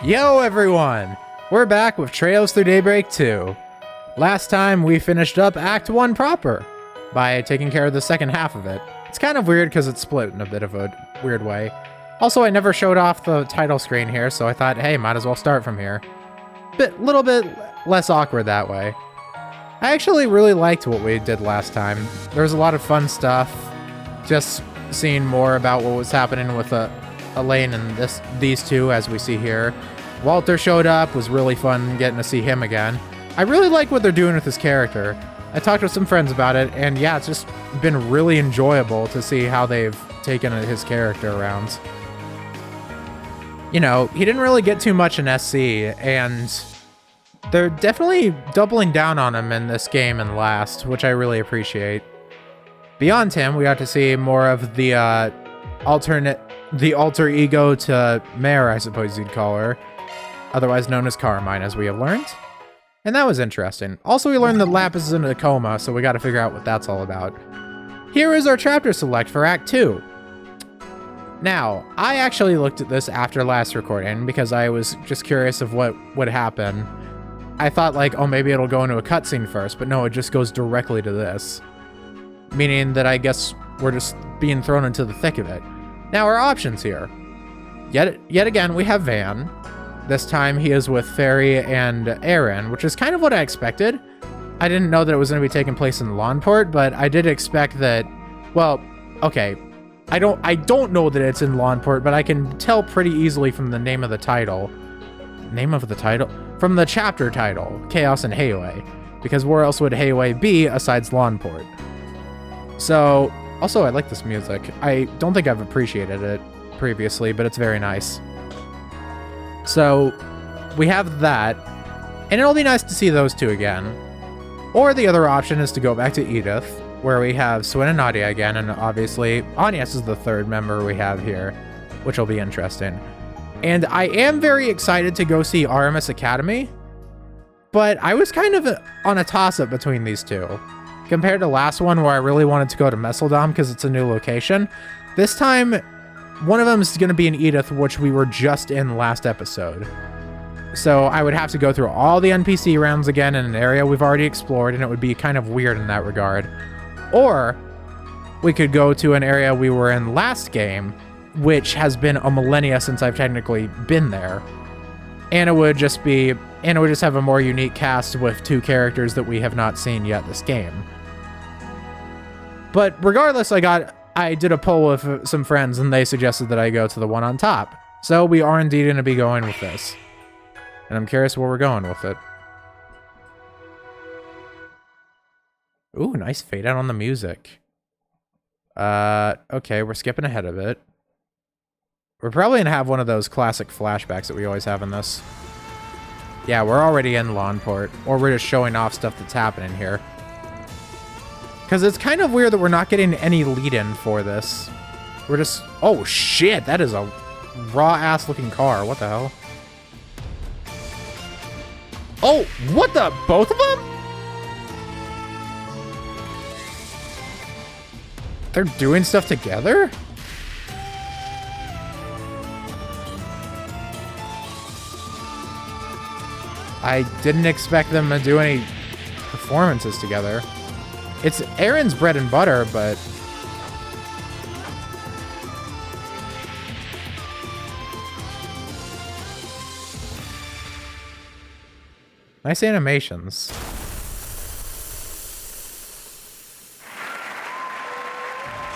Yo everyone! We're back with Trails Through Daybreak 2. Last time we finished up Act 1 proper by taking care of the second half of it. It's kind of weird because it's split in a bit of a weird way. Also, I never showed off the title screen here, so I thought, hey, might as well start from here. Little bit less awkward that way. I actually really liked what we did last time. There was a lot of fun stuff. Just seeing more about what was happening with Elaine and these two, as we see here. Walter showed up, was really fun getting to see him again. I really like what they're doing with his character. I talked with some friends about it, and yeah, it's just been really enjoyable to see how they've taken his character around. You know, he didn't really get too much in SC, and they're definitely doubling down on him in this game and last, which I really appreciate. Beyond him, we got to see more of the alter ego to Mare, I suppose you'd call her, otherwise known as Carmine, as we have learned. And that was interesting. Also, we learned that Lapis is in a coma, so we got to figure out what that's all about. Here is our chapter select for Act 2. Now, I actually looked at this after last recording because I was just curious of what would happen. I thought like, oh, maybe it'll go into a cutscene first, but no, it just goes directly to this. Meaning that I guess we're just being thrown into the thick of it. Now, our options here. Yet again, we have Van. This time he is with Ferry and Aaron, which is kind of what I expected. I didn't know that it was going to be taking place in Langport, but I did expect that, well, okay. I don't know that it's in Langport, but I can tell pretty easily from the name of the title. Name of the title? From the chapter title, Chaos in Heiyue. Because where else would Heiyue be asides Langport? So, also I like this music. I don't think I've appreciated it previously, but it's very nice. So, we have that, and it'll be nice to see those two again. Or the other option is to go back to Edith, where we have Swin and Nadia again, and obviously Agnes is the third member we have here, which will be interesting. And I am very excited to go see Aramis Academy, but I was kind of on a toss-up between these two. Compared to last one where I really wanted to go to Messeldom because it's a new location, this time one of them is going to be in Edith, which we were just in last episode. So I would have to go through all the NPC rounds again in an area we've already explored, and it would be kind of weird in that regard. Or we could go to an area we were in last game, which has been a millennia since I've technically been there. And it would just have a more unique cast with two characters that we have not seen yet this game. But regardless, I did a poll with some friends, and they suggested that I go to the one on top. So we are indeed going to be going with this. And I'm curious where we're going with it. Ooh, nice fade out on the music. Okay, we're skipping ahead of it. We're probably going to have one of those classic flashbacks that we always have in this. Yeah, we're already in Langport, or we're just showing off stuff that's happening here. Because it's kind of weird that we're not getting any lead-in for this. We're just... Oh, shit! That is a raw-ass looking car. What the hell? Oh! What the... Both of them? They're doing stuff together? I didn't expect them to do any performances together. It's Aaron's bread and butter, but... Nice animations.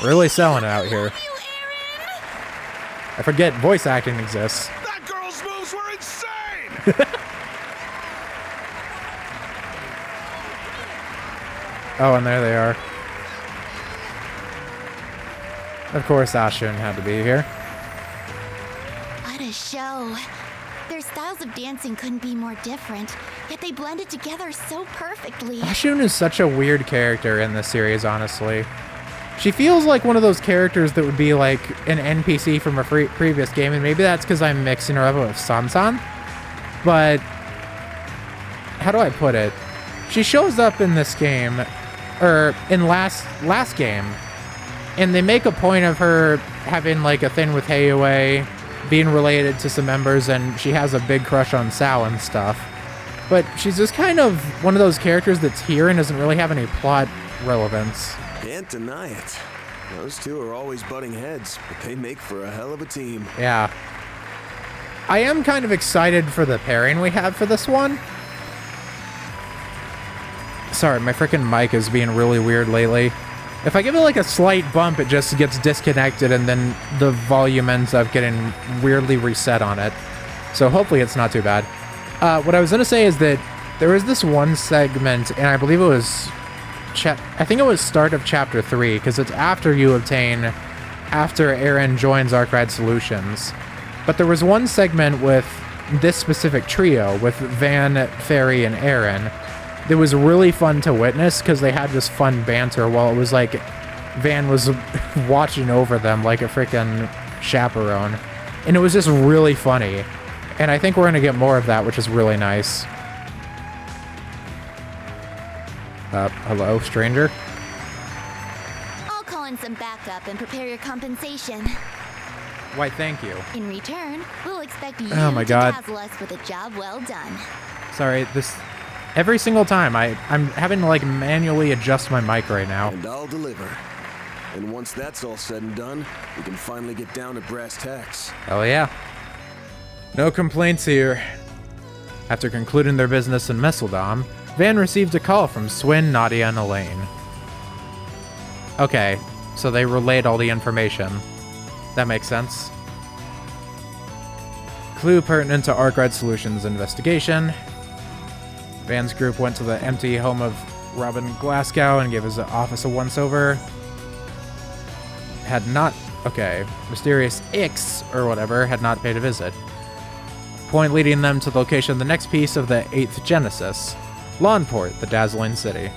Really selling it out here. I forget voice acting exists. That girl's moves were insane! Oh, and there they are. Of course, Ashun had to be here. What a show. Their styles of dancing couldn't be more different, yet they blended together so perfectly. Ashun is such a weird character in this series, honestly. She feels like one of those characters that would be like an NPC from a previous game, and maybe that's because I'm mixing her up with Sansan. But how do I put it? She shows up in this game, or in last game, and they make a point of her having like a thing with Heiyue, being related to some members, and she has a big crush on Sal and stuff. But she's just kind of one of those characters that's here and doesn't really have any plot relevance. Can't deny it. Those two are always butting heads, but they make for a hell of a team. Yeah. I am kind of excited for the pairing we have for this one. Sorry, my freaking mic is being really weird lately. If I give it like a slight bump, it just gets disconnected and then the volume ends up getting weirdly reset on it. So hopefully it's not too bad. What I was going to say is that there was this one segment, and I believe it was... I think it was start of Chapter 3, because it's after Aaron joins Arkwright Solutions. But there was one segment with this specific trio, with Van, Ferry, and Aaron. It was really fun to witness, because they had this fun banter while it was like Van was watching over them like a freaking chaperone. And it was just really funny. And I think we're going to get more of that, which is really nice. Hello, stranger? I'll call in some backup and prepare your compensation. Why, thank you. In return, we'll expect you Oh my to God. dazzle us with a job well done. Sorry, this... Every single time, I'm having to, like, manually adjust my mic right now. And I'll deliver. And once that's all said and done, we can finally get down to brass tacks. Hell yeah. No complaints here. After concluding their business in Messeldom, Van received a call from Swin, Nadia, and Elaine. Okay, so they relayed all the information. That makes sense. Clue pertinent to Arkwright Solutions investigation. Van's group went to the empty home of Robin Glasgow and gave his office a once-over. Mysterious Ix, or whatever, had not paid a visit. Point leading them to the location of the next piece of the 8th Genesis, Langport, the dazzling city.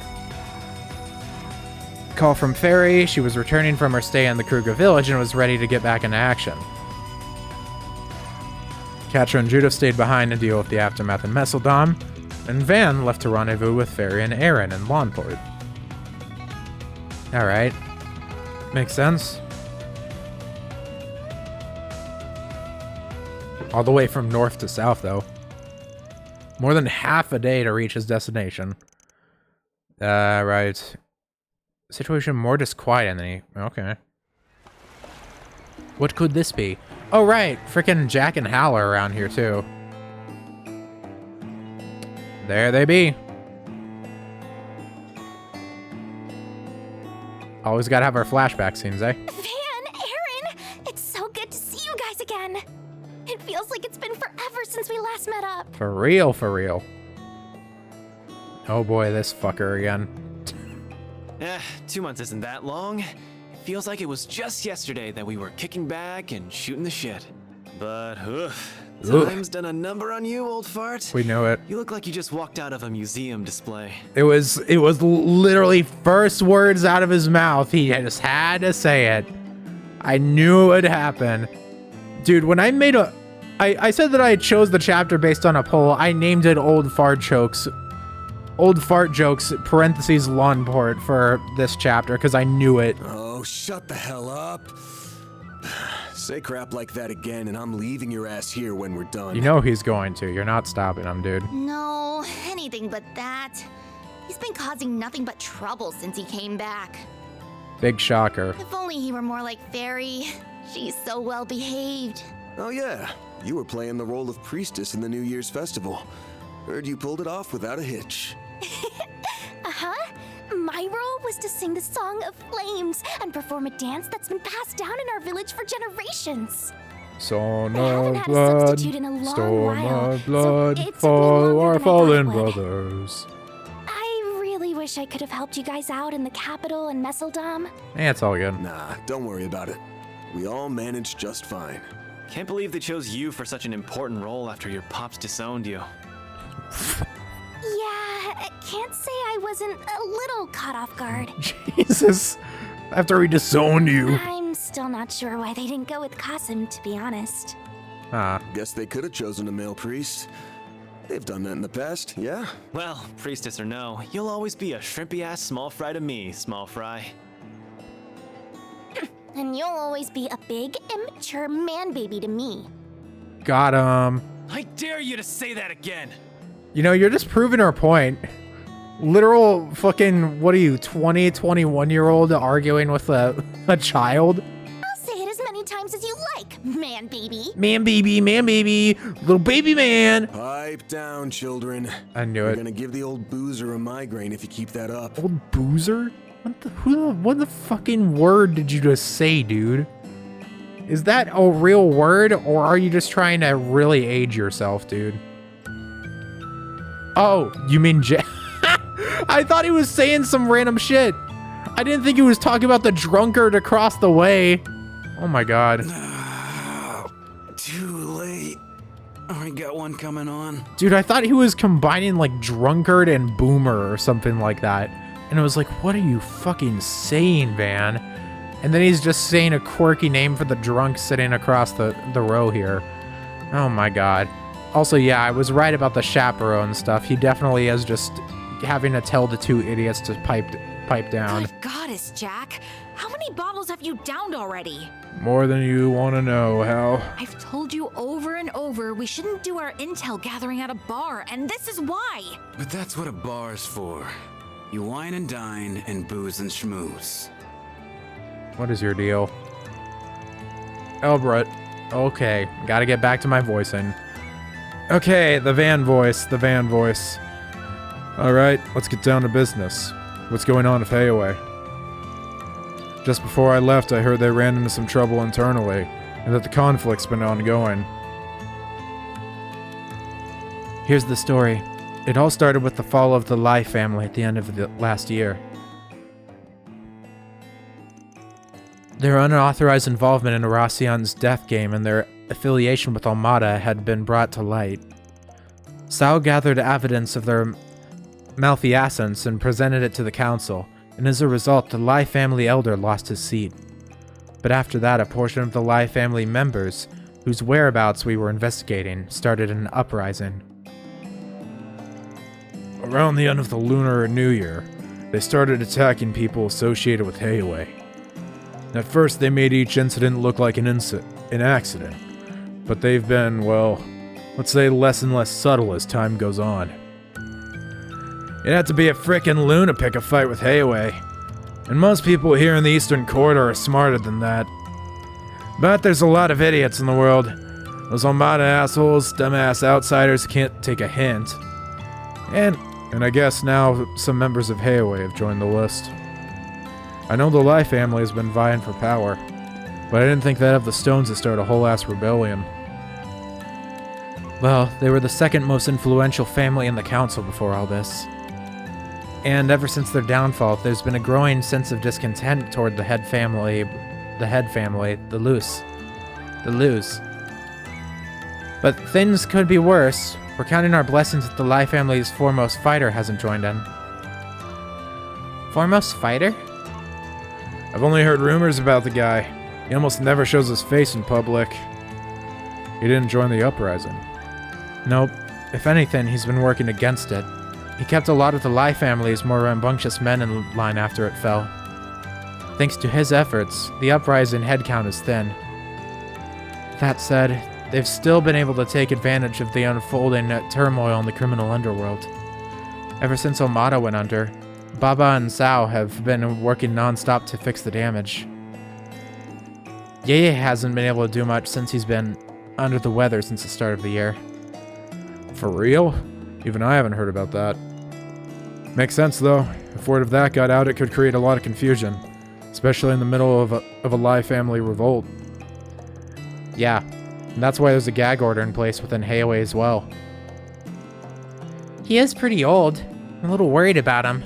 Call from Ferry. She was returning from her stay in the Kruger village and was ready to get back into action. Catra and Judith stayed behind to deal with the aftermath in Messeldom, and Van left to rendezvous with Ferry and Aaron in Langport. Alright. Makes sense. All the way from north to south, though. More than half a day to reach his destination. Right. Situation more disquieting than he... Okay. What could this be? Oh, right. Frickin' Jack and Hal are around here, too. There they be. Always gotta have our flashback scenes, eh? Van, Aaron, it's so good to see you guys again. It feels like it's been forever since we last met up. For real, for real. Oh boy, this fucker again. 2 months isn't that long. Feels like it was just yesterday that we were kicking back and shooting the shit. But, time's done a number on you, old fart. We know it. You look like you just walked out of a museum display. It was literally first words out of his mouth. He just had to say it. I knew it would happen. Dude, when I made I said that I chose the chapter based on a poll. I named it Old Fart Jokes, parentheses, Langport for this chapter, because I knew it. Oh, shut the hell up. Say crap like that again, and I'm leaving your ass here when we're done. You know he's going to. You're not stopping him, dude. No, anything but that. He's been causing nothing but trouble since he came back. Big shocker. If only he were more like Fairy. She's so well behaved. Oh yeah, you were playing the role of priestess in the New Year's festival. Heard you pulled it off without a hitch. Uh-huh. My role was to sing the Song of Flames and perform a dance that's been passed down in our village for generations. Son I haven't of had a blood, substitute in a long storm while, of blood, so it's a bit for longer our than I fallen thought it would. brothers. I really wish I could have helped you guys out in the capital and Messeldom. It's all good. Nah, don't worry about it. We all managed just fine. Can't believe they chose you for such an important role after your pops disowned you. Yeah, can't say I wasn't a little caught off guard. Jesus. After he disowned you. I'm still not sure why they didn't go with Qasim, to be honest. Guess they could have chosen a male priest. They've done that in the past, yeah? Well, priestess or no, you'll always be a shrimpy-ass small fry to me, small fry. And you'll always be a big, immature man-baby to me. Got him. I dare you to say that again. You know, you're just proving her point. Literal fucking, what are you, 20, 21-year-old arguing with a child? I'll say it as many times as you like, man baby. Man baby, little baby man. Pipe down, children. I knew You're it. gonna give the old boozer a migraine if you keep that up. Old boozer? What the fucking word did you just say, dude? Is that a real word, or are you just trying to really age yourself, dude? Oh, you mean I thought he was saying some random shit. I didn't think he was talking about the drunkard across the way. Oh my god. Too late. I got one coming on. Dude, I thought he was combining like drunkard and boomer or something like that. And I was like, what are you fucking saying, Van? And then he's just saying a quirky name for the drunk sitting across the row here. Oh my god. Also, yeah, I was right about the chaperone stuff. He definitely is just having to tell the two idiots to pipe down. Good goddess, Jack. How many bottles have you downed already? More than you want to know, Hal. I've told you over and over we shouldn't do our intel gathering at a bar, and this is why. But that's what a bar's for. You wine and dine and booze and schmooze. What is your deal? Elbrut. Okay, gotta get back to my voicing. Okay, the van voice. Alright, let's get down to business. What's going on with Heiyue? Just before I left, I heard they ran into some trouble internally, and that the conflict's been ongoing. Here's the story. It all started with the fall of the Lai family at the end of the last year. Their unauthorized involvement in Aracian's death game and their affiliation with Almada had been brought to light. Sao gathered evidence of their malfeasance and presented it to the council, and as a result, the Lai family elder lost his seat. But after that, a portion of the Lai family members, whose whereabouts we were investigating, started an uprising. Around the end of the Lunar New Year, they started attacking people associated with Heiyue. At first, they made each incident look like an accident, but they've been, well, let's say less and less subtle as time goes on. You'd have to be a frickin' loon to pick a fight with Heiyue, and most people here in the Eastern Corridor are smarter than that. But there's a lot of idiots in the world. Those Almada assholes, dumbass outsiders can't take a hint. And I guess now some members of Heiyue have joined the list. I know the Lai family has been vying for power, but I didn't think they'd have the stones to start a whole-ass rebellion. Well, they were the second most influential family in the council before all this. And ever since their downfall, there's been a growing sense of discontent toward the head family, the Lus. But things could be worse. We're counting our blessings that the Lai family's foremost fighter hasn't joined in. Foremost fighter? I've only heard rumors about the guy. He almost never shows his face in public. He didn't join the uprising. Nope. If anything, he's been working against it. He kept a lot of the Lai family's more rambunctious men in line after it fell. Thanks to his efforts, the uprising headcount is thin. That said, they've still been able to take advantage of the unfolding turmoil in the criminal underworld. Ever since Almada went under, Baba and Sao have been working non-stop to fix the damage. Heiyue hasn't been able to do much since he's been under the weather since the start of the year. For real? Even I haven't heard about that. Makes sense though. If word of that got out, it could create a lot of confusion, especially in the middle of a Lai family revolt. Yeah, and that's why there's a gag order in place within Heiyue as well. He is pretty old. I'm a little worried about him.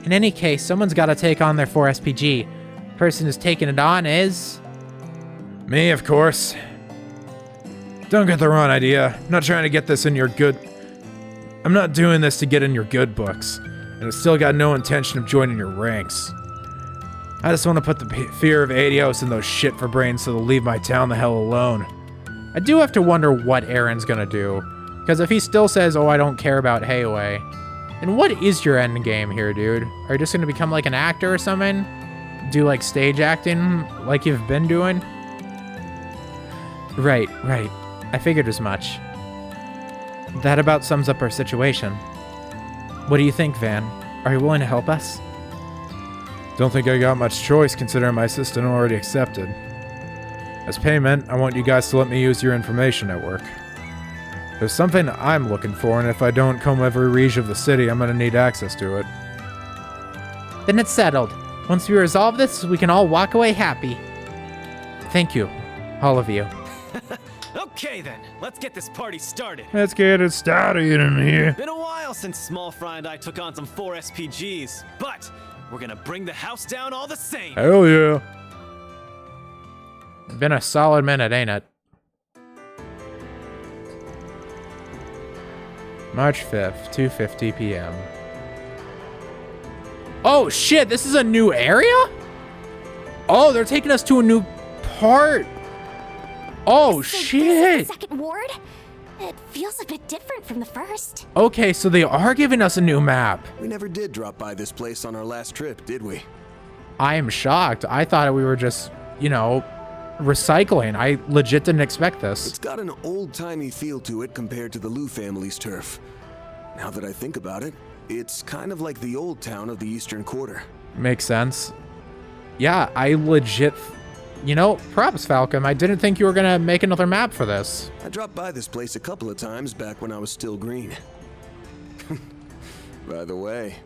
In any case, someone's got to take on their 4SPG. The person who's taking it on is... me, of course. Don't get the wrong idea. I'm not trying to get this in your good... I'm not doing this to get in your good books. And I've still got no intention of joining your ranks. I just want to put the fear of Adios in those shit for brains so they'll leave my town the hell alone. I do have to wonder what Aaron's gonna do. Because if he still says, oh, I don't care about Heiyue, then what is your end game here, dude? Are you just gonna become like an actor or something? Do like stage acting like you've been doing? Right. I figured as much. That about sums up our situation. What do you think, Van? Are you willing to help us? Don't think I got much choice considering my assistant already accepted. As payment, I want you guys to let me use your information network. There's something I'm looking for, and if I don't comb every region of the city, I'm gonna need access to it. Then it's settled. Once we resolve this, we can all walk away happy. Thank you, all of you. Okay then, let's get this party started. Let's get it started in here. Been a while since Small Fry and I took on some 4 SPGs, but we're gonna bring the house down all the same. Hell yeah. Been a solid minute, ain't it? March 5th, 2:50 p.m. Oh shit, this is a new area? Oh, they're taking us to a new part. Oh So shit. This is the second ward? It feels a bit different from the first. Okay, so they are giving us a new map. We never did drop by this place on our last trip, did we? I am shocked. I thought we were just, recycling. I legit didn't expect this. It's got an old-timey feel to it compared to the Liu family's turf. Now that I think about it, it's kind of like the old town of the Eastern Quarter. Makes sense. Yeah, I legit... props, Falcom. I didn't think you were gonna make another map for this. I dropped by this place a couple of times back when I was still green. By the way,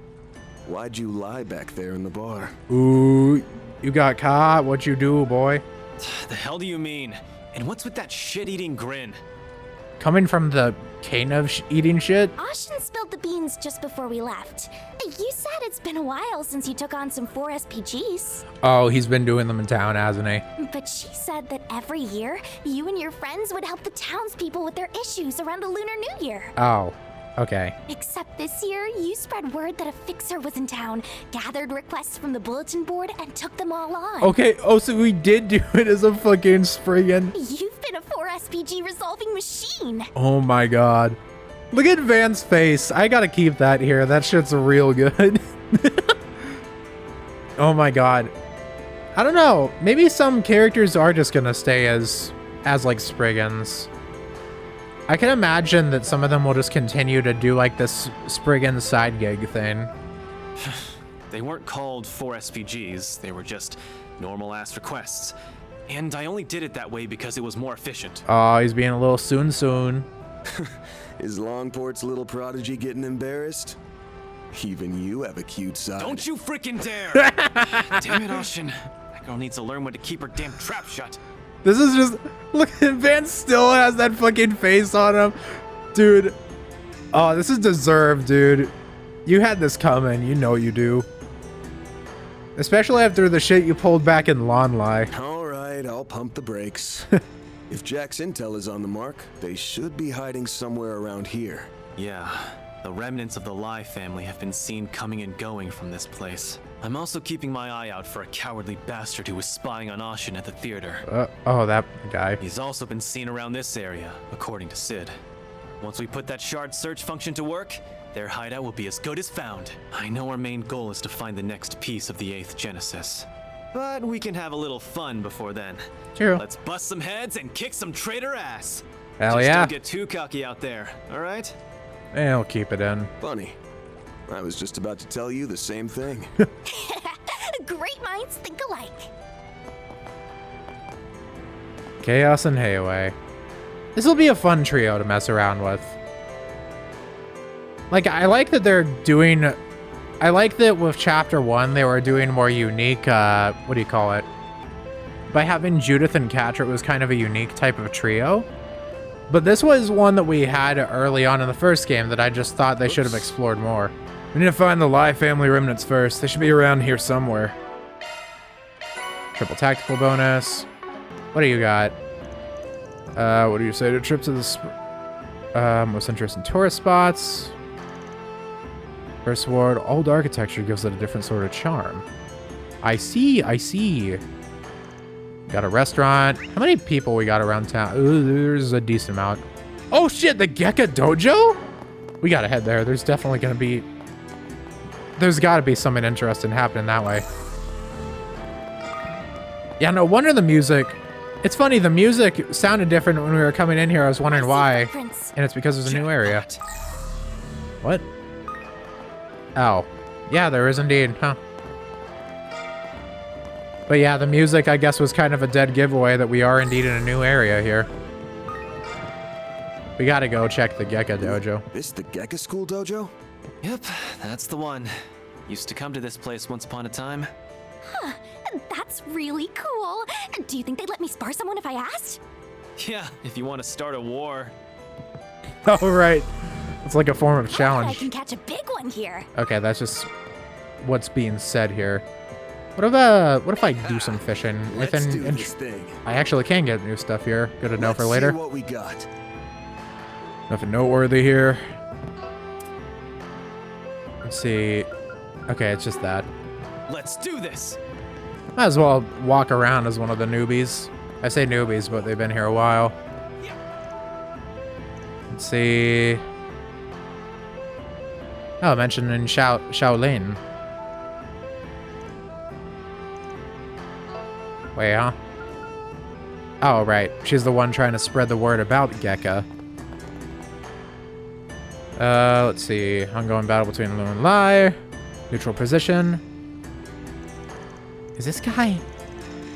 why'd you lie back there in the bar? Ooh, you got caught. What you do, boy? The hell do you mean? And what's with that shit-eating grin? Coming from the cane of eating shit? Ashin spilled the beans just before we left. You said it's been a while since you took on some 4 SPGs. Oh, he's been doing them in town, hasn't he? But she said that every year, you and your friends would help the townspeople with their issues around the Lunar New Year. Oh, okay. Except this year, you spread word that a fixer was in town, gathered requests from the bulletin board, and took them all on. Okay, oh, so we did do it as a fucking friggin'... You've been a 4 SPG resolving machine. Oh my god. Look at Van's face. I gotta keep that here. That shit's real good. Oh my god. I don't know. Maybe some characters are just gonna stay as like Spriggans. I can imagine that some of them will just continue to do like this Spriggan side gig thing. They weren't called 4 SPGs, they were just normal-ass requests. And I only did it that way because it was more efficient. Oh, he's being a little soon. Is Langport's little prodigy getting embarrassed? Even you have a cute side. Don't you freaking dare! Damn it, Ashin. That girl needs to learn when to keep her damn trap shut. This is just... Look, Van still has that fucking face on him. Dude. Oh, this is deserved, dude. You had this coming. You know you do. Especially after the shit you pulled back in Lawnlie. All right, I'll pump the brakes. If Jack's intel is on the mark, they should be hiding somewhere around here. Yeah, the remnants of the Lai family have been seen coming and going from this place. I'm also keeping my eye out for a cowardly bastard who was spying on Ashin at the theater. Oh, that guy. He's also been seen around this area, according to Sid. Once we put that shard search function to work, their hideout will be as good as found. I know our main goal is to find the next piece of the 8th Genesis. But we can have a little fun before then. True. Let's bust some heads and kick some traitor ass. Hell Just yeah. don't get too cocky out there, alright? I'll keep it in. Funny. I was just about to tell you the same thing. Great minds think alike. Chaos and Heiyue. This will be a fun trio to mess around with. Like, I like that they're doing... I like that with Chapter 1, they were doing more unique, what do you call it? By having Judith and Catra, it was kind of a unique type of trio. But this was one that we had early on in the first game that I just thought they should have explored more. We need to find the Lai family remnants first. They should be around here somewhere. Triple tactical bonus. What do you got? What do you say to trip to the Most interesting tourist spots. First ward, old architecture gives it a different sort of charm. I see. Got a restaurant. How many people we got around town? Ooh, there's a decent amount. Oh shit, the Gekka Dojo? We gotta head there. There's definitely gonna be... There's gotta be something interesting happening that way. Yeah, no wonder the music It's funny, the music sounded different when we were coming in here. I was wondering why. Footprints. And it's because there's a new area. What? Oh. Yeah, there is indeed, huh? But yeah, the music, I guess, was kind of a dead giveaway that we are indeed in a new area here. We gotta go check the Gekka dojo. This the Gekka School dojo? Yep, that's the one. Used to come to this place once upon a time. That's really cool. Do you think they'd let me spar someone if I asked? Yeah, if you want to start a war. Oh, right. It's like a form of I challenge. can catch a big one here. Okay, that's just what's being said here. What if I do some fishing Let's do within? this thing. I actually can get new stuff here. Good to know Let's for later. See what we got. Nothing noteworthy here. Let's see. Okay, it's just that. Let's do this. Might as well walk around as one of the newbies. I say newbies, but they've been here a while. Let's see. Oh, I mentioned in Shaolin. Wait, huh? Oh, right. She's the one trying to spread the word about Gekka. Let's see. Ongoing battle between Lu and Lai. Neutral position. Is this guy?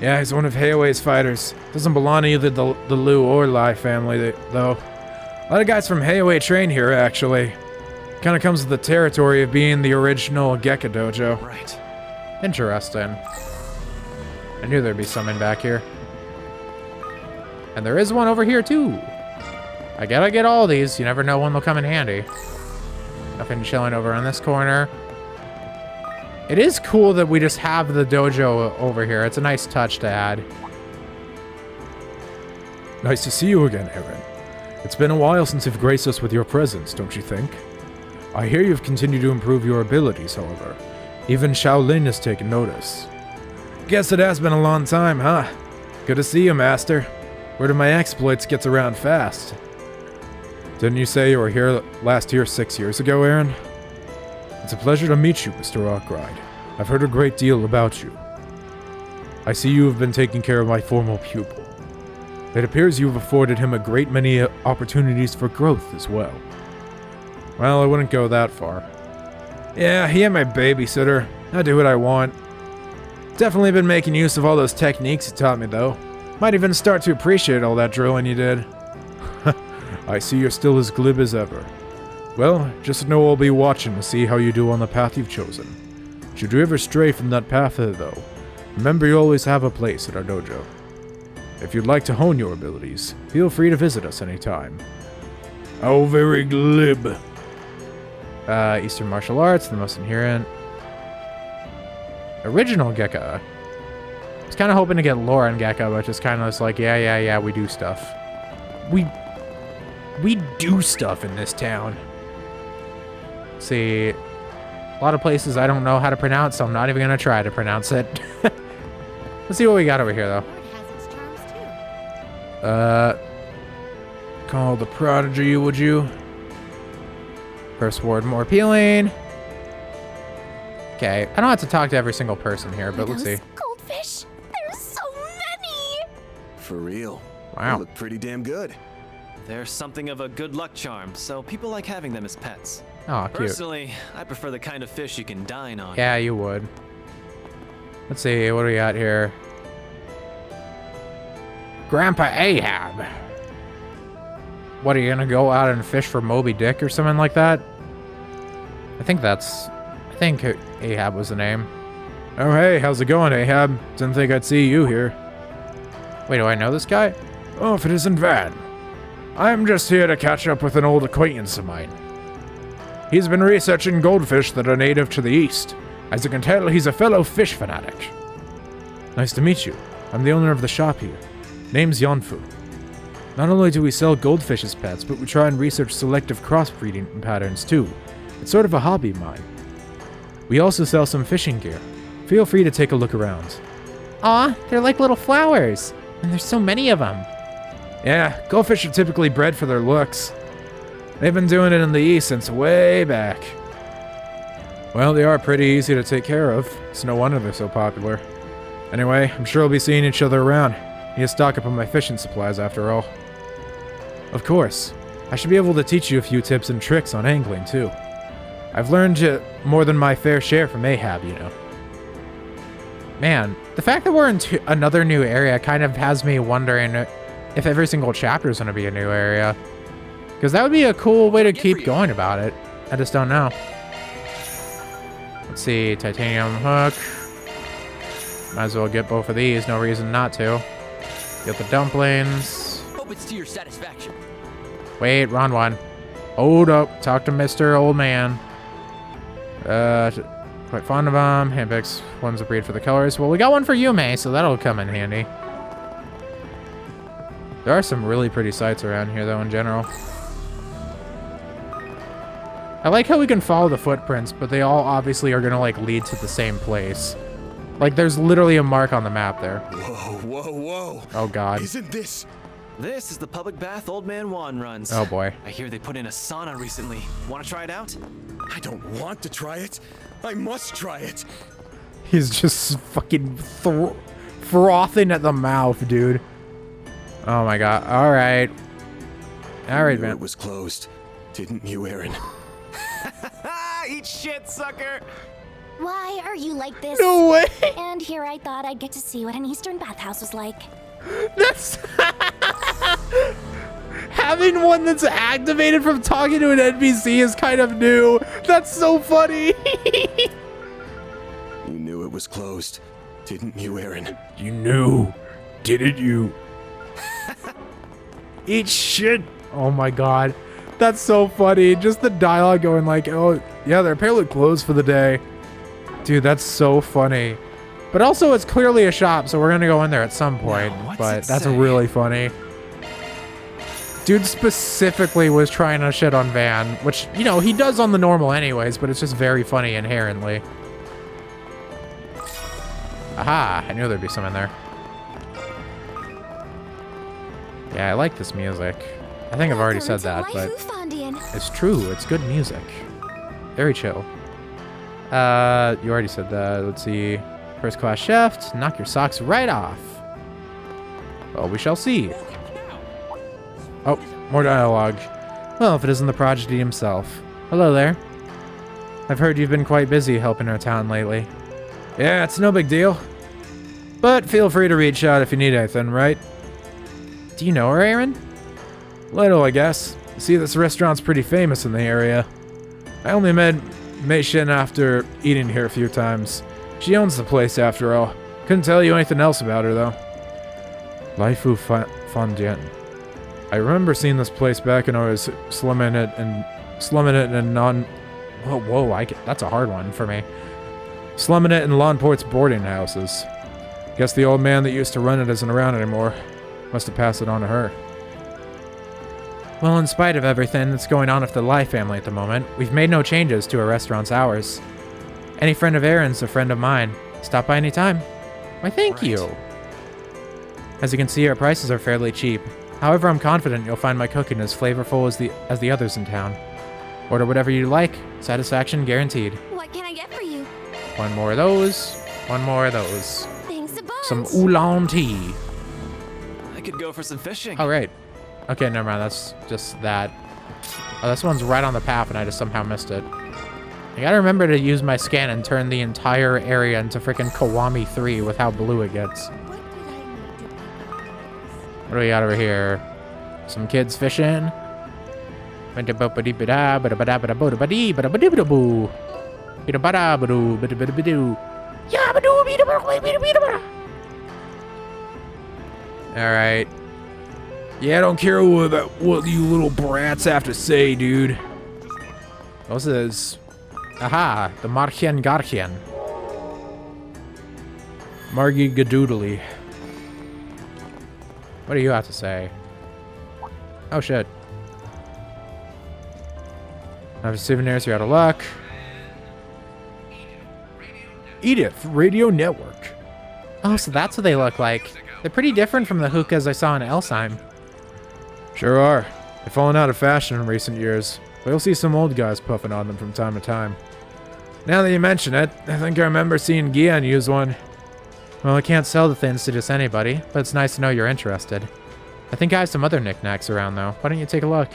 Yeah, he's one of Heiyue's fighters. Doesn't belong to either the Lu or Lai family, though. A lot of guys from Heiyue train here, actually. Kind of comes with the territory of being the original Gekka dojo. Right. Interesting. I knew there'd be some in back here. And there is one over here, too. I gotta get all these. You never know when they'll come in handy. Nothing chilling over in this corner. It is cool that we just have the dojo over here. It's a nice touch to add. Nice to see you again, Aaron. It's been a while since you've graced us with your presence, don't you think? I hear you've continued to improve your abilities, however. Even Shaolin has taken notice. Guess it has been a long time, huh? Good to see you, Master. Word of my exploits gets around fast. Didn't you say you were here last year 6 years ago, Aaron? It's a pleasure to meet you, Mr. Arkwright. I've heard a great deal about you. I see you have been taking care of my former pupil. It appears you have afforded him a great many opportunities for growth as well. Well, I wouldn't go that far. Yeah, he ain't my babysitter. I do what I want. Definitely been making use of all those techniques he taught me, though. Might even start to appreciate all that drilling you did. I see you're still as glib as ever. Well, just know I'll be watching to see how you do on the path you've chosen. Should you ever stray from that path, though, remember you always have a place at our dojo. If you'd like to hone your abilities, feel free to visit us anytime. How very glib. Eastern martial arts, the most inherent. Original Gekka. I was kind of hoping to get lore in Gekka, but just kind of just like, yeah, we do stuff. We do stuff in this town. Let's see, a lot of places I don't know how to pronounce, so I'm not even going to try to pronounce it. Let's see what we got over here, though. Has its charms too. Call the prodigy, would you? First ward more appealing. Okay, I don't have to talk to every single person here, but let's see. Goldfish. There's so many. For real. Wow. They look pretty damn good. They're something of a good luck charm, so people like having them as pets. Oh, cute. Personally, I prefer the kind of fish you can dine on. Yeah, you would. Let's see, what do we got here? Grandpa Ahab. What, are you gonna go out and fish for Moby Dick or something like that? I think Ahab was the name. Oh hey, how's it going, Ahab? Didn't think I'd see you here. Wait, do I know this guy? Oh, if it isn't Van. I'm just here to catch up with an old acquaintance of mine. He's been researching goldfish that are native to the east. As you can tell, he's a fellow fish fanatic. Nice to meet you. I'm the owner of the shop here. Name's Yanfu. Not only do we sell goldfish as pets, but we try and research selective crossbreeding patterns too. It's sort of a hobby of mine. We also sell some fishing gear. Feel free to take a look around. Aw, they're like little flowers. And there's so many of them. Yeah, goldfish are typically bred for their looks. They've been doing it in the east since way back. Well, they are pretty easy to take care of. It's no wonder they're so popular. Anyway, I'm sure we'll be seeing each other around. Need to stock up on my fishing supplies after all. Of course. I should be able to teach you a few tips and tricks on angling, too. I've learned more than my fair share from Ahab, you know. Man, the fact that we're in another new area kind of has me wondering if every single chapter is going to be a new area. Because that would be a cool way to keep going about it. I just don't know. Let's see, titanium hook. Might as well get both of these, no reason not to. Get the dumplings. Hope it's to your satisfaction. Wait, wrong one. Hold up, talk to Mr. Old Man. Quite fond of them. Handpicks, one's a breed for the colors. Well, we got one for Yume, so that'll come in handy. There are some really pretty sights around here, though, in general. I like how we can follow the footprints, but they all obviously are gonna, like, lead to the same place. Like, there's literally a mark on the map there. Whoa, whoa, whoa. Oh, God. Isn't this... This is the public bath Old Man Juan runs. Oh, boy. I hear they put in a sauna recently. Want to try it out? I don't want to try it. I must try it. He's just fucking frothing at the mouth, dude. Oh, my God. All right. All right, man. It was closed. Didn't you, Aaron? Eat shit, sucker! Why are you like this? No way. And here I thought I'd get to see what an Eastern bathhouse was like. That's... Having one that's activated from talking to an NPC is kind of new. That's so funny. You knew it was closed. Didn't you, Aaron? You knew, didn't you? Eat shit. Oh my God. That's so funny. Just the dialogue going like, oh, yeah, they're apparently closed for the day. Dude, that's so funny. But also, it's clearly a shop, so we're going to go in there at some point. Now, what's but it that's say? really funny. Dude specifically was trying to shit on Van, which, you know, he does on the normal anyways, but it's just very funny inherently. Aha, I knew there'd be some in there. Yeah, I like this music. I think I've already said that, but it's true. It's good music. Very chill. You already said that. Let's see. First class chef, knock your socks right off. Well, we shall see. Oh, more dialogue. Well, if it isn't the prodigy himself. Hello there. I've heard you've been quite busy helping our town lately. Yeah, it's no big deal. But feel free to reach out if you need anything, right? Do you know her, Aaron? Little, I guess. See, this restaurant's pretty famous in the area. I only met Mei Shin after eating here a few times. She owns the place after all. Couldn't tell you anything else about her, though. Laifu Fondien. I remember seeing this place back when I was slumming it in that's a hard one for me. Slumming it in Langport's boarding houses. Guess the old man that used to run it isn't around anymore. Must have passed it on to her. Well, in spite of everything that's going on with the Lai family at the moment, we've made no changes to our restaurant's hours. Any friend of Aaron's a friend of mine. Stop by any time. Why, thank you. As you can see, our prices are fairly cheap. However, I'm confident you'll find my cooking as flavorful as the others in town. Order whatever you like. Satisfaction guaranteed. What can I get for you? One more of those. One more of those. Thanks a bunch. Some oolong tea. I could go for some fishing. Oh, right. Okay, never mind. That's just that. Oh, this one's right on the path, and I just somehow missed it. I gotta remember to use my scan and turn the entire area into freaking Kiwami 3 with how blue it gets. What do we got over here? Some kids fishing. Alright. Yeah, I don't care what you little brats have to say, dude. This is... Aha, the Marchen Garchen. Margie Gadoodly. What do you have to say? Oh, shit. Have souvenirs, you're out of luck. Edith, Radio Network. Oh, so that's what they look like. They're pretty different from the hookahs I saw in Elsheim. Sure are. They've fallen out of fashion in recent years, but you'll see some old guys puffing on them from time to time. Now that you mention it, I think I remember seeing Gian use one. Well, I can't sell the things to just anybody, but it's nice to know you're interested. I think I have some other knickknacks around, though. Why don't you take a look?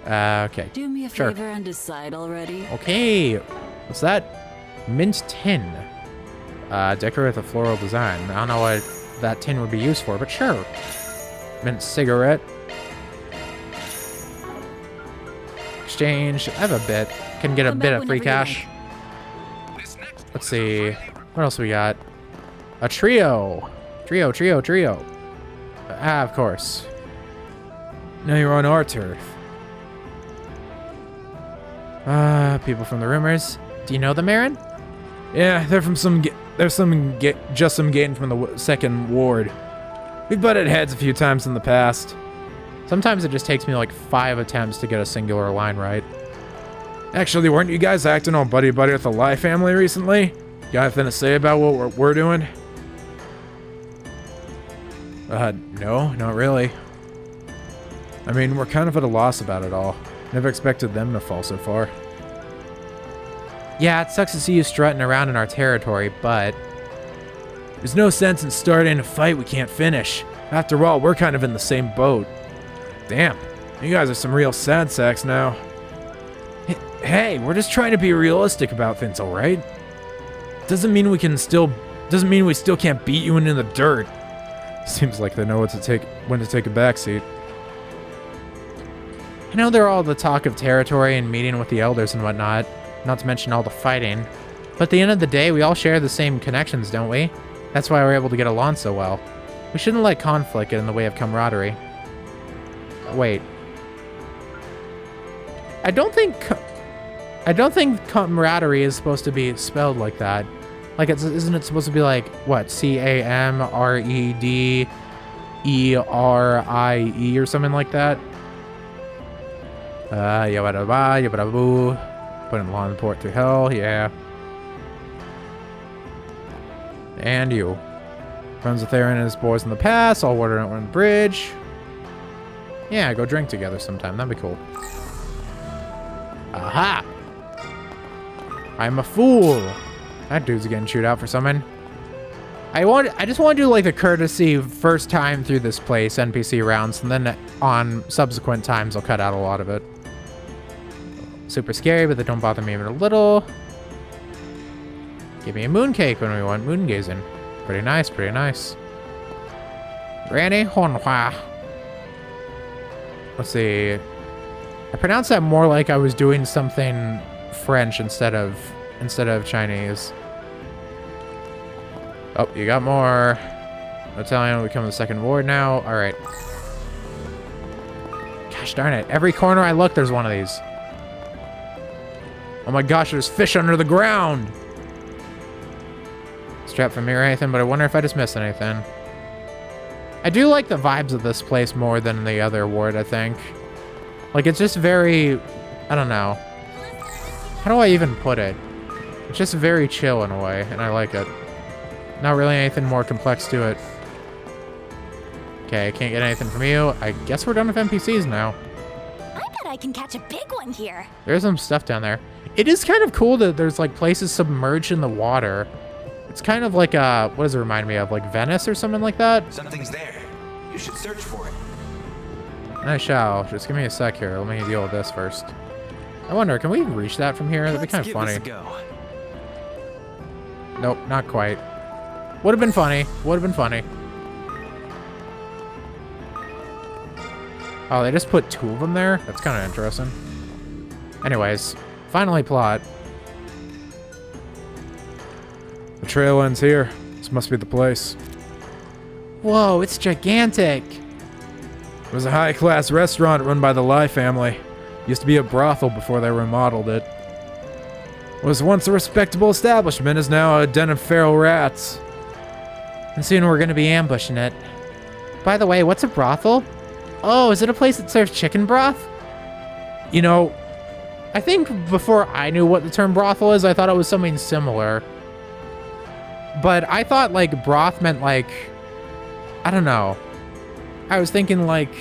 Okay. Do me a Sure. favor and decide already. Okay. What's that? Mint tin. Decorate with a floral design. I don't know what that tin would be used for, but sure. Mint cigarette. Exchange. I have a bit. Can get a Come bit back of free whenever you cash. Let's see. What else we got? A trio. Trio. Of course. Now you're on our turf. People from the rumors. Do you know them, Aaron? Yeah, they're from some. There's some just some gain from the second ward. We've butted heads a few times in the past. Sometimes it just takes me like 5 attempts to get a singular line right. Actually, weren't you guys acting all buddy-buddy with the Lai family recently? Got anything to say about what we're doing? No, not really. I mean, we're kind of at a loss about it all. Never expected them to fall so far. Yeah, it sucks to see you strutting around in our territory, but There's no sense in starting a fight we can't finish. After all, we're kind of in the same boat. Damn, you guys are some real sad sacks now. Hey, we're just trying to be realistic about things, alright? Doesn't mean we still can't beat you into the dirt. Seems like they know when to take a backseat. I know they're all the talk of territory and meeting with the elders and whatnot, not to mention all the fighting. But at the end of the day, we all share the same connections, don't we? That's why we're able to get along so well. We shouldn't let conflict get in the way of camaraderie. Wait. I don't think camaraderie is supposed to be spelled like that. Like, isn't it supposed to be like, what, CAMREDERIE or something like that? Yabba boo. Putting Langport through hell, yeah. And you. Friends with Aaron and his boys in the past, all water on the bridge. Yeah, go drink together sometime, that'd be cool. Aha! I'm a fool! That dude's getting chewed out for something. I just want to do like the courtesy first time through this place NPC rounds, and then on subsequent times I'll cut out a lot of it. Super scary, but they don't bother me even a little. Give me a mooncake when we want moon gazing. Pretty nice, pretty nice. Granny Honhua. Let's see. I pronounced that more like I was doing something French instead of Chinese. Oh, you got more. Italian will become the second ward now. All right. Gosh darn it. Every corner I look, there's one of these. Oh my gosh, there's fish under the ground. Strap from here or anything, but I wonder if I just missed anything. I do like the vibes of this place more than the other ward, I think. Like, it's just very, I don't know. How do I even put it? It's just very chill in a way, and I like it. Not really anything more complex to it. Okay, I can't get anything from you. I guess we're done with NPCs now. I bet I can catch a big one here. There's some stuff down there. It is kind of cool that there's like places submerged in the water. It's kind of like what does it remind me of? Like Venice or something like that? Something's there. You should search for it. I shall. Just give me a sec here. Let me deal with this first. I wonder, can we reach that from here? That'd be kind of funny. Let's give this a go. Nope, not quite. Would have been funny. Would have been funny. Oh, they just put 2 of them there? That's kind of interesting. Anyways, finally plot. The trail ends here. This must be the place. Whoa, it's gigantic. It was a high-class restaurant run by the Lai family. Used to be a brothel before they remodeled it. Was once a respectable establishment, is now a den of feral rats. And soon we're gonna be ambushing it. By the way, what's a brothel? Oh, is it a place that serves chicken broth? You know, I think before I knew what the term brothel is, I thought it was something similar. But I thought like broth meant like, I don't know. I was thinking like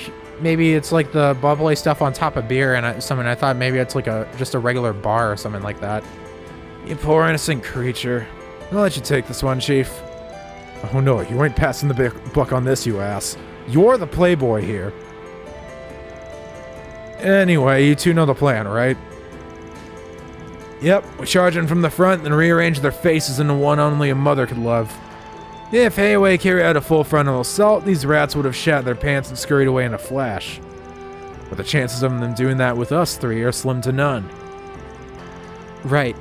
maybe it's like the bubbly stuff on top of beer and I thought maybe it's like just a regular bar or something like that. You poor innocent creature. I'll let you take this one, Chief. Oh no, you ain't passing the buck on this, you ass. You're the playboy here. Anyway, you two know the plan, right? Yep, we charge in from the front, then rearrange their faces into one only a mother could love. If Heiyue carried out a full frontal assault, these rats would have shat their pants and scurried away in a flash. But the chances of them doing that with us three are slim to none. Right.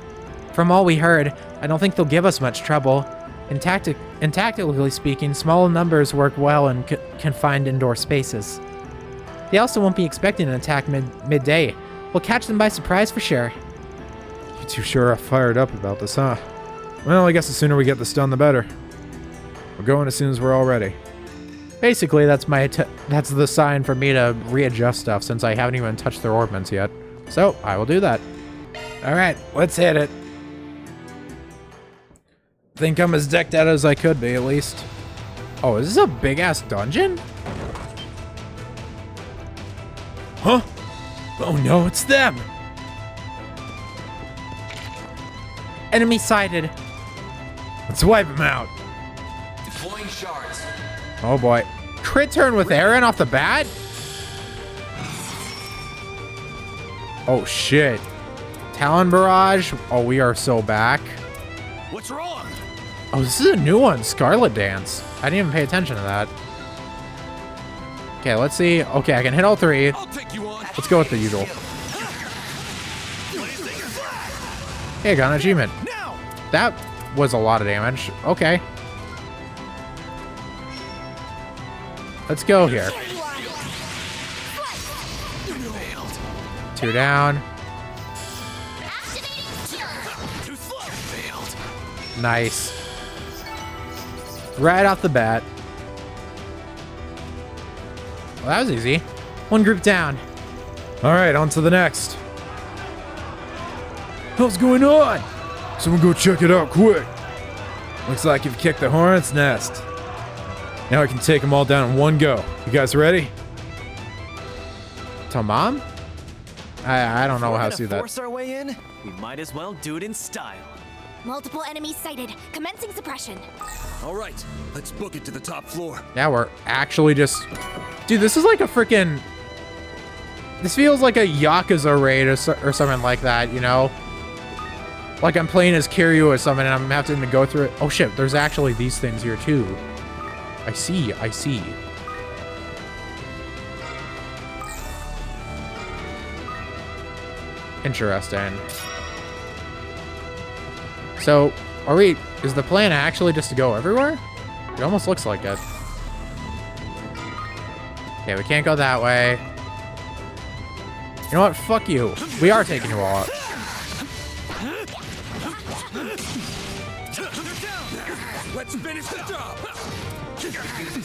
From all we heard, I don't think they'll give us much trouble. And tactically speaking, small numbers work well in confined indoor spaces. They also won't be expecting an attack midday. We'll catch them by surprise for sure. You two sure are fired up about this, huh? Well, I guess the sooner we get this done, the better. We're going as soon as we're all ready. Basically, that's the sign for me to readjust stuff since I haven't even touched their orbments yet. So, I will do that. Alright, let's hit it. Think I'm as decked out as I could be, at least. Oh, is this a big-ass dungeon? Huh? Oh no, it's them! Enemy sighted. Let's wipe them out. Deploying shards. Oh boy. Crit turn with Aaron off the bat? Oh shit. Talon Barrage. Oh, we are so back. What's wrong? Oh, this is a new one. Scarlet Dance. I didn't even pay attention to that. Okay, let's see. Okay, I can hit all three. I'll take you on. Let's go with the usual. Hey, I got an achievement. Now. That was a lot of damage. Okay. Let's go here. 2 down. Too slow. Failed. Nice. Right off the bat. Well, that was easy. One group down. Alright, on to the next. What's going on? Someone go check it out quick. Looks like you've kicked the hornet's nest. Now I can take them all down in one go. You guys ready? To Mom? I don't know how to do that. Force our way in? We might as well do it in style. Multiple enemies sighted. Commencing suppression. All right, let's book it to the top floor. Yeah, we're actually just... Dude, this is like a freaking... This feels like a Yakuza raid or something like that, you know? Like I'm playing as Heiyue or something and I'm having to go through it. Oh shit, there's actually these things here too. I see, I see. Interesting. So, is the plan actually just to go everywhere? It almost looks like it. Okay, we can't go that way. You know what? Fuck you. We are taking you all out. Let's finish the job.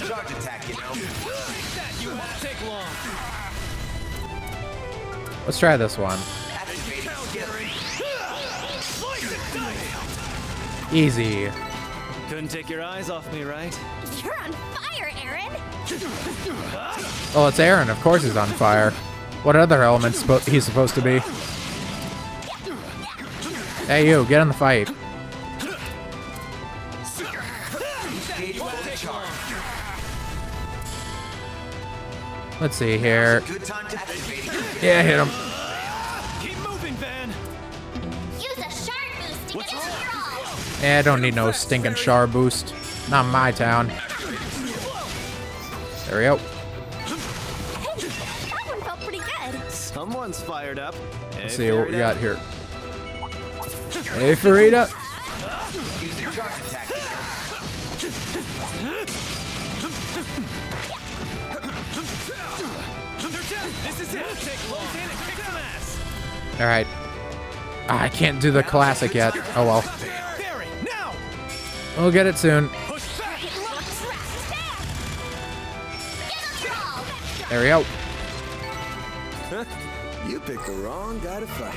Charge attack, you know. That you won't take long. Let's try this one. Easy. Couldn't take your eyes off me, right? You're on fire, Aaron. Well, it's Aaron. Of course he's on fire. What other element he's supposed to be? Hey, you, get in the fight. Let's see here. Yeah, hit him. Keep moving, Van. Use a shard boost to get into your all. Yeah, I don't need no stinking char boost. Not in my town. There we go. That one felt pretty good. Someone's fired up. Let's see what we got here. Hey, Farida. This is it. Take close in and kick some ass. All right. I can't do the classic yet. Oh well. Barry, now. We'll get it soon. Push back. There we go. You picked the wrong guy to fight.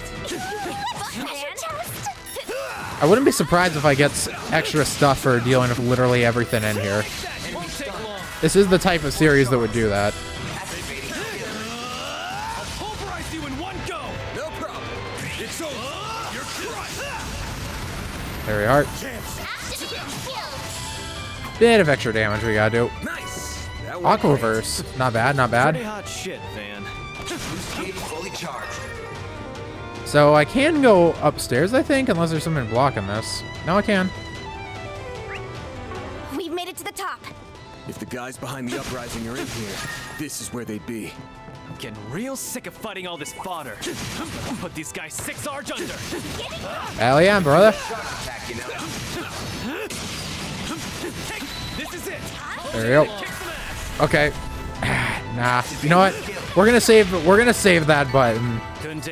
I wouldn't be surprised if I get extra stuff for dealing with literally everything in here. That won't take long. This is the type of series that would do that. I'll pulverize you in one go. No problem. It's over. You're crushed. There we are. Bit of extra damage we gotta do. Nice. That went Aquaverse. Not bad, not bad. Pretty hot shit, Van. Fully charged. So I can go upstairs, I think, unless there's something blocking this. No, I can. We've made it to the top. If the guys behind the uprising are in here, this is where they'd be. I'm getting real sick of fighting all this fodder. Put these guys 6 arch under. Hell yeah, brother. This is it. There you go. Okay. Nah. You know what? We're gonna save that button.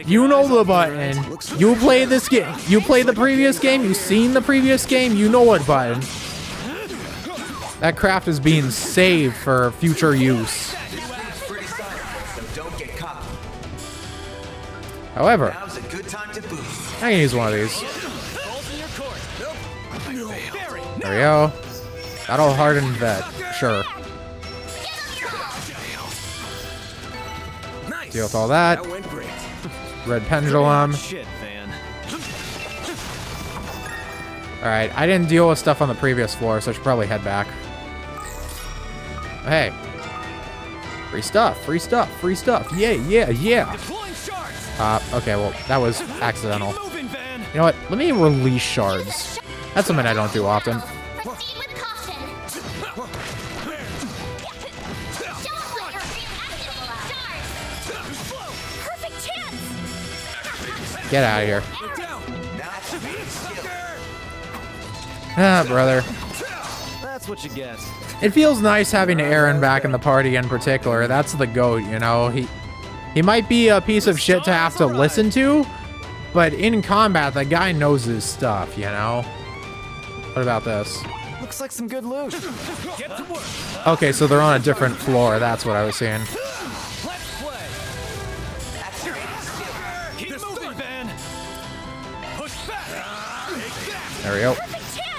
You know the button. You play this game. You played the previous game. You seen the previous game. You know what button. That craft is being saved for future use. However, Now's a good time to boost. I can use one of these. There we go. That'll harden that. Sure. Nice. Deal with all that. That went great. Red pendulum. Shit, Van. Alright, I didn't deal with stuff on the previous floor, so I should probably head back. Hey. Free stuff, free stuff, free stuff. Yeah, yeah, yeah. Deploying shards. Okay, well, that was accidental. Keep moving, Van. You know what? Let me release shards. That's something I don't do often. Proceed with caution. Don't let your reactivate shards. Perfect chance. Get out of here. Ah, brother. That's what you get. It feels nice having Aaron back in the party in particular. That's the GOAT, you know? He might be a piece of shit to have to listen to, but in combat, the guy knows his stuff, you know? What about this? Looks like some good loot. Get to work. Okay, so they're on a different floor. That's what I was seeing. Let's play. Keep moving, Van. Push back. There we go. Perfect chance.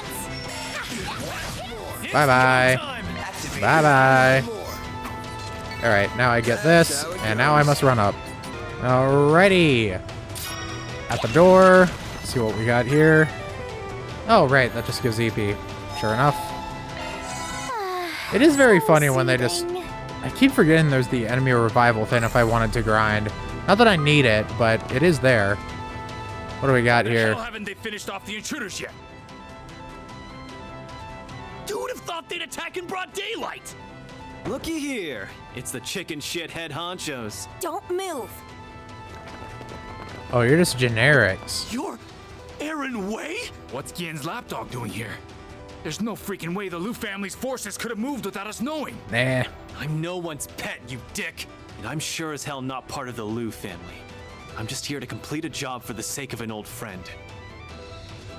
Bye-bye. Time. Bye-bye. All right, now I get this, and now I must run up. Alrighty. At the door. Let's see what we got here. Oh, right, that just gives EP. Sure enough. It is very funny when they just... I keep forgetting there's the enemy revival thing if I wanted to grind. Not that I need it, but it is there. What do we got here? How haven't they finished off the intruders yet? Who would have thought they'd attack in broad daylight? Looky here. It's the chicken shit head honchos. Don't move. Oh, you're just generics. You're Aaron Way? What's Gien's lapdog doing here? There's no freaking way the Liu family's forces could have moved without us knowing. Nah. I'm no one's pet, you dick. And I'm sure as hell not part of the Liu family. I'm just here to complete a job for the sake of an old friend.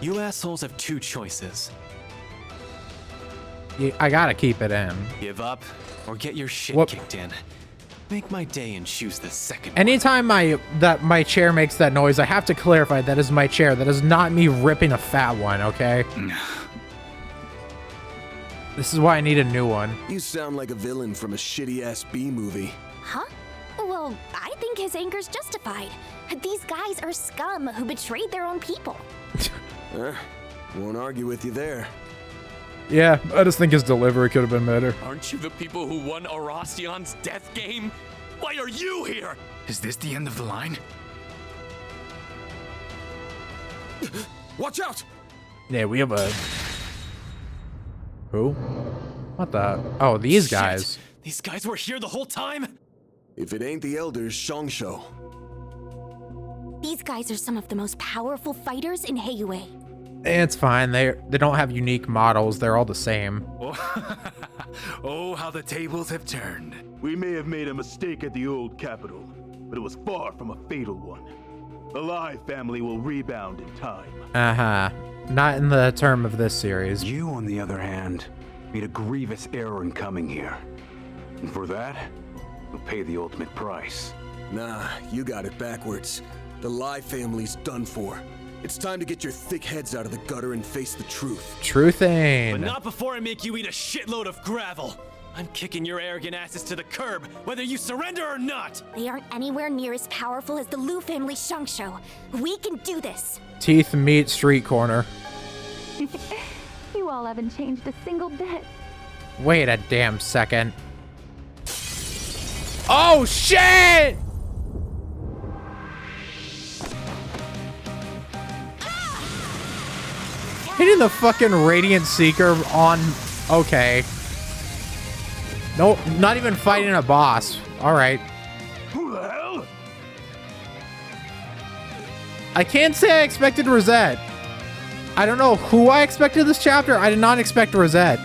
You assholes have 2 choices. I gotta keep it in. Give up or get your shit Whoop. kicked in. Make my day and choose the second one. Anytime my chair makes that noise, I have to clarify that is my chair. That is not me ripping a fat one, okay? This is why I need a new one. You sound like a villain from a shitty-ass B movie. Huh? Well, I think his anger's justified. These guys are scum who betrayed their own people. Won't argue with you there. Yeah, I just think his delivery could have been better. Aren't you the people who won Arastian's death game? Why are you here? Is this the end of the line? Watch out! Yeah, we have a... Who? What the? Oh, these guys. Shit. These guys were here the whole time? If it ain't the elders, Shongsho. These guys are some of the most powerful fighters in Heiyue. It's fine. They don't have unique models. They're all the same. Oh, how the tables have turned. We may have made a mistake at the old capital, but it was far from a fatal one. The Lai family will rebound in time. Uh-huh. Not in the term of this series. You, on the other hand, made a grievous error in coming here. And for that, you'll pay the ultimate price. Nah, you got it backwards. The Lai family's done for. It's time to get your thick heads out of the gutter and face the truth. Truthing. But not before I make you eat a shitload of gravel. I'm kicking your arrogant asses to the curb, whether you surrender or not. They aren't anywhere near as powerful as the Liu family Shongsho. We can do this. Teeth meet street corner. You all haven't changed a single bit. Wait a damn second. Oh, shit! Hitting the fucking Radiant Seeker on... Okay. Nope, not even fighting a boss. Alright. Who the hell? I can't say I expected Rosette. I don't know who I expected this chapter. I did not expect Rosette.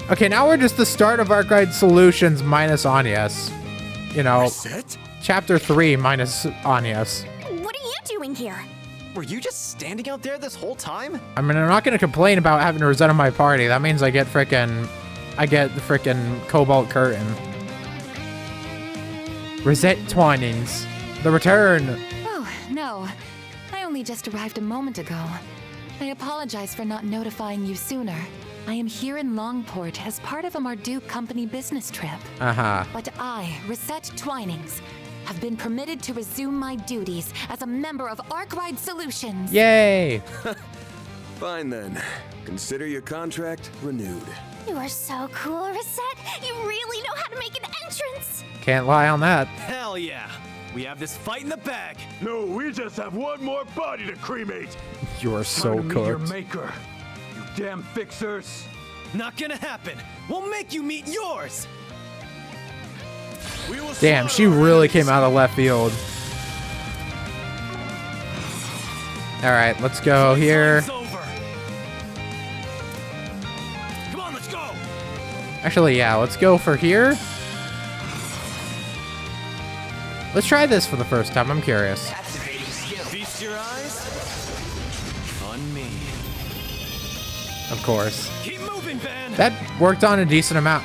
Okay, now we're just the start of Arcade Solutions minus Agnes. You know, Rosette? chapter 3 minus Agnes. What are you doing here? Were you just standing out there this whole time? I mean, I'm not gonna complain about having Rosette on my party. That means I get the frickin' Cobalt Curtain. Rosette Twinings. The return. Oh, no. I only just arrived a moment ago. I apologize for not notifying you sooner. I am here in Langport as part of a Marduk company business trip. Uh-huh. But I, Rosette Twinings, have been permitted to resume my duties as a member of Arkwide Solutions. Yay! Fine then. Consider your contract renewed. You are so cool, Rosette. You really know how to make an entrance. Can't lie on that. Hell yeah. We have this fight in the bag. No, we just have one more body to cremate. You are so Time to meet your cooked. maker, you damn fixers. Not gonna happen. We'll make you meet yours. We will Damn, she slaughter our really enemies. came out of left field. Alright, let's go here. It's over. Come on, let's go. Actually, yeah, let's go for here. Let's try this for the first time. I'm curious. Feast your eyes on me. Of course. Keep moving, Ben. That worked on a decent amount.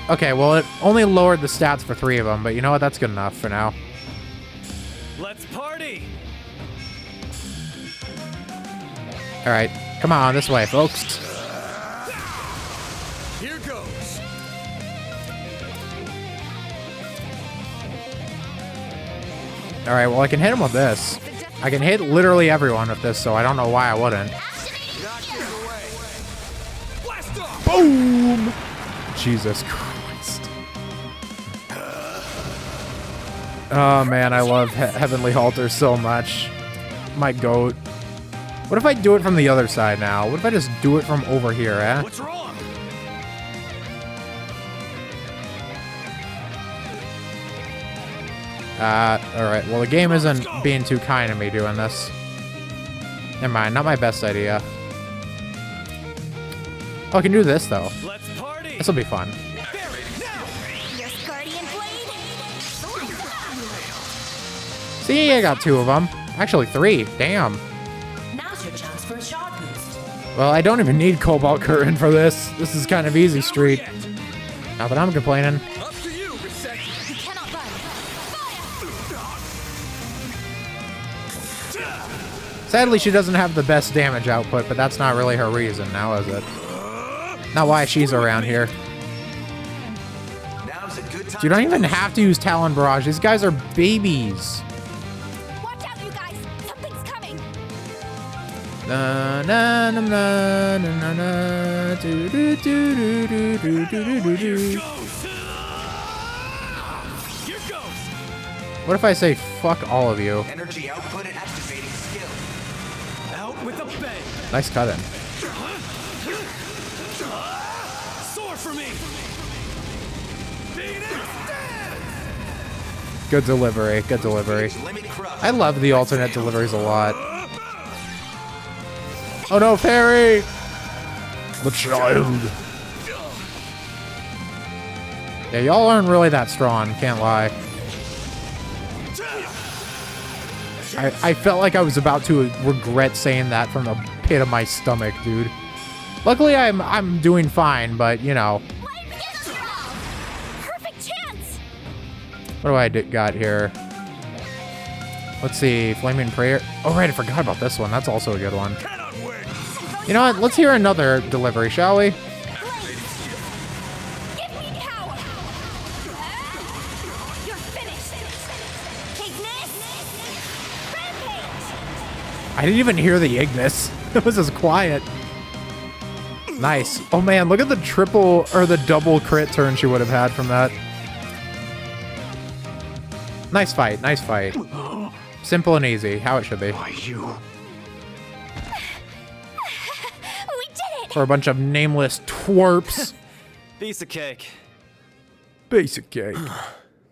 Okay, well, it only lowered the stats for 3 of them, but you know what? That's good enough for now. Let's party. All right, come on, this way, folks. Here goes. All right, well, I can hit him with this. I can hit literally everyone with this, so I don't know why I wouldn't. Boom! Jesus Christ. Oh, man, I love Heavenly Halter so much. My goat. What if I do it from the other side now? What if I just do it from over here, eh? What's wrong? Alright. Well, the game isn't being too kind to me doing this. Never mind. Not my best idea. Oh, I can do this, though. Let's party. This will be fun. Your Guardian Blade. See, I got 2 of them. Actually, 3. Damn. Now's your chance for a shot boost. Well, I don't even need Cobalt Curtain for this. This is kind of easy street. Not that I'm complaining. Up to you, Rosette. You cannot run. Sadly, she doesn't have the best damage output, but that's not really her reason now, is it? Not why she's around here. Now's a good time. You don't even have to use Talon Barrage. These guys are babies. Watch out, you guys. Something's coming. Na na na na na na na do do do do do do do do do. Here goes. What if I say fuck all of you? Energy output and activating skill. Out with a bang. Nice cut-in. Soar for me. Phoenix dance. Good delivery. Good delivery. I love the alternate deliveries a lot. Oh no, Fairy! The child. Yeah, y'all aren't really that strong, can't lie. I felt like I was about to regret saying that from the pit of my stomach, dude. Luckily, I'm doing fine, but you know. Perfect chance. What do I got here? Let's see, Flaming Prayer. Oh right, I forgot about this one. That's also a good one. You know what? Let's hear another delivery, shall we? Give me power. You're finished. Ignis. Rampage. I didn't even hear the Ignis. It was just quiet. Nice. Oh man, look at the triple or the double crit turn she would have had from that. Nice fight, nice fight. Simple and easy, how it should be. Heiyue. We did it! For a bunch of nameless twerps. Piece of cake. Basic cake.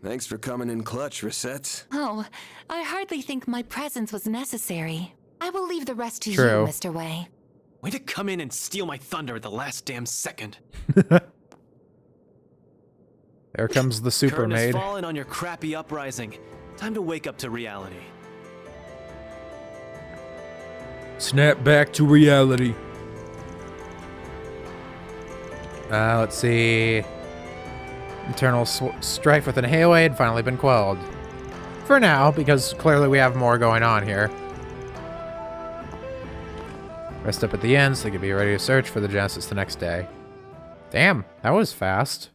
Thanks for coming in clutch, Reset. Oh, I hardly think my presence was necessary. I will leave the rest to True. you, Mr. Wei. Way to come in and steal my thunder at the last damn second. There comes the super Curtain has maid. fallen on your crappy uprising. Time to wake up to reality. Snap back to reality. Let's see. Internal strife within Heiyue had finally been quelled. For now, because clearly we have more going on here. Rest up at the inn so they can be ready to search for the Genesis the next day. Damn, that was fast.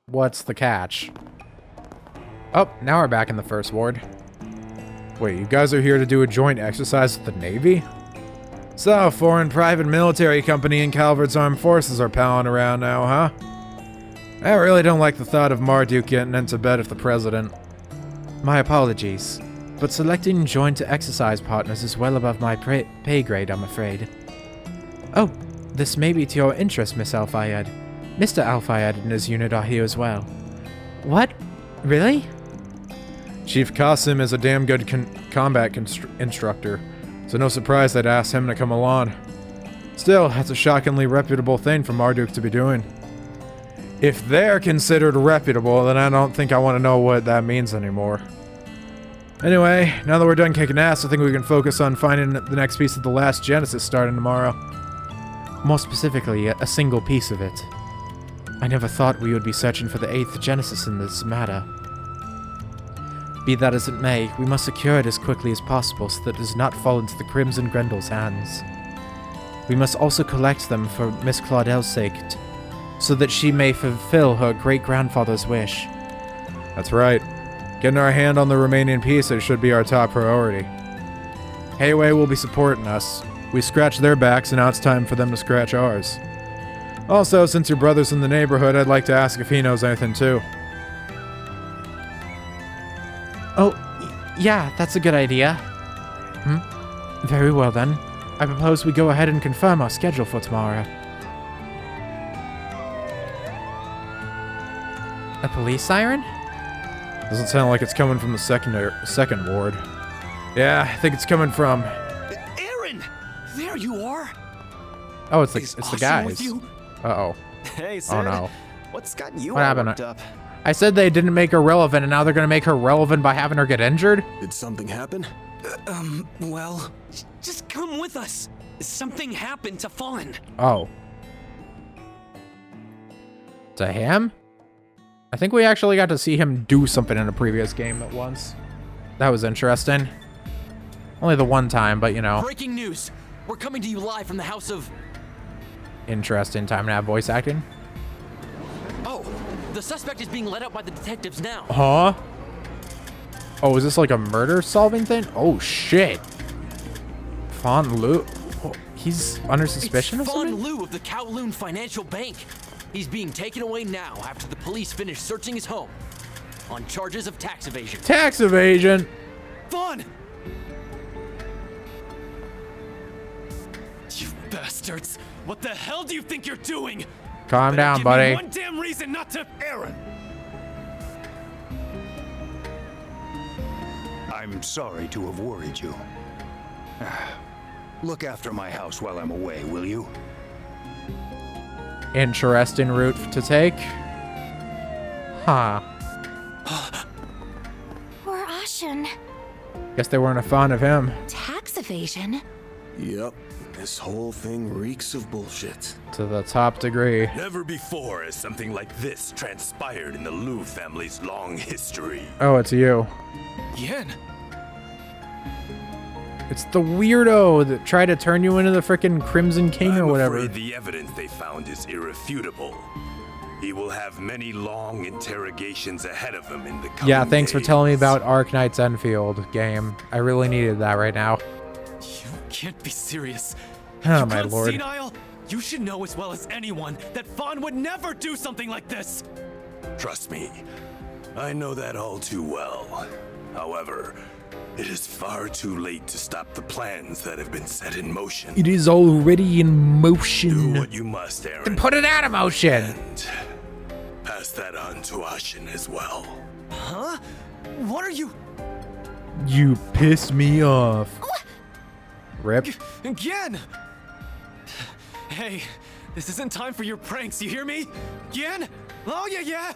What's the catch? Oh, now we're back in the first ward. Wait, you guys are here to do a joint exercise with the Navy? So, foreign private military company and Calvert's armed forces are palling around now, huh? I really don't like the thought of Marduk getting into bed with the president. My apologies, but selecting joint exercise partners is well above my pay grade, I'm afraid. Oh, this may be to your interest, Miss Al-Fayed. Mr. Al-Fayed and his unit are here as well. What? Really? Chief Qasim is a damn good combat instructor, so no surprise they'd ask him to come along. Still, that's a shockingly reputable thing for Marduk to be doing. If they're considered reputable, then I don't think I want to know what that means anymore. Anyway, now that we're done kicking ass, I think we can focus on finding the next piece of the last Genesis starting tomorrow. More specifically, a single piece of it. I never thought we would be searching for the 8th Genesis in this matter. Be that as it may, we must secure it as quickly as possible so that it does not fall into the Crimson Grendel's hands. We must also collect them for Miss Claudel's sake, so that she may fulfill her great-grandfather's wish. That's right. Getting our hand on the remaining pieces should be our top priority. Heiyue will be supporting us. We scratched their backs, and now it's time for them to scratch ours. Also, since your brother's in the neighborhood, I'd like to ask if he knows anything too. Oh, yeah, that's a good idea. Very well then. I propose we go ahead and confirm our schedule for tomorrow. A police siren? Doesn't sound like it's coming from the second ward. Yeah, I think it's coming from... Aaron! There you are! Oh, it's the guys. Uh-oh. Hey, Sid. Oh no. What's got you What all happened? worked up? I said they didn't make her relevant, and now they're gonna make her relevant by having her get injured? Did something happen? Well, just come with us. Something happened to Fawn. Oh. To him? I think we actually got to see him do something in a previous game at once. That was interesting. Only the one time, but you know. Breaking news. We're coming to you live from the house of... Interesting time to have voice acting. Oh, the suspect is being led out by the detectives now. Huh? Oh, is this like a murder solving thing? Oh, shit. Fawn Lu. Oh, he's under suspicion of something? Fawn Lu of the Kowloon Financial Bank. He's being taken away now after the police finish searching his home on charges of tax evasion. Tax evasion? Fawn! You bastards! What the hell do you think you're doing? Calm down, Give buddy. me one damn reason not to... Aaron! I'm sorry to have worried you. Look after my house while I'm away, will you? Interesting route to take. Huh. Poor Ashen. Guess they weren't a fan of him. Tax evasion? Yep. This whole thing reeks of bullshit. To the top degree. Never before has something like this transpired in the Liu family's long history. Oh, it's you. Yen. It's the weirdo that tried to turn you into the frickin' Crimson King or whatever. I'm afraid the evidence they found is irrefutable. He will have many long interrogations ahead of him in the coming Yeah, thanks for days. telling me about Arknight's Enfield game. I really needed that right now. You can't be serious. Oh, You my gone lord. senile? You should know as well as anyone that Fawn would never do something like this. Trust me, I know that all too well. However, it is far too late to stop the plans that have been set in motion. It is already in motion. Do what you must, Aaron. And put it out of motion. And pass that on to Ashin as well. Huh? What are you? You pissed me off. Rip. Again! Hey, this isn't time for your pranks, you hear me? Again? Oh, yeah.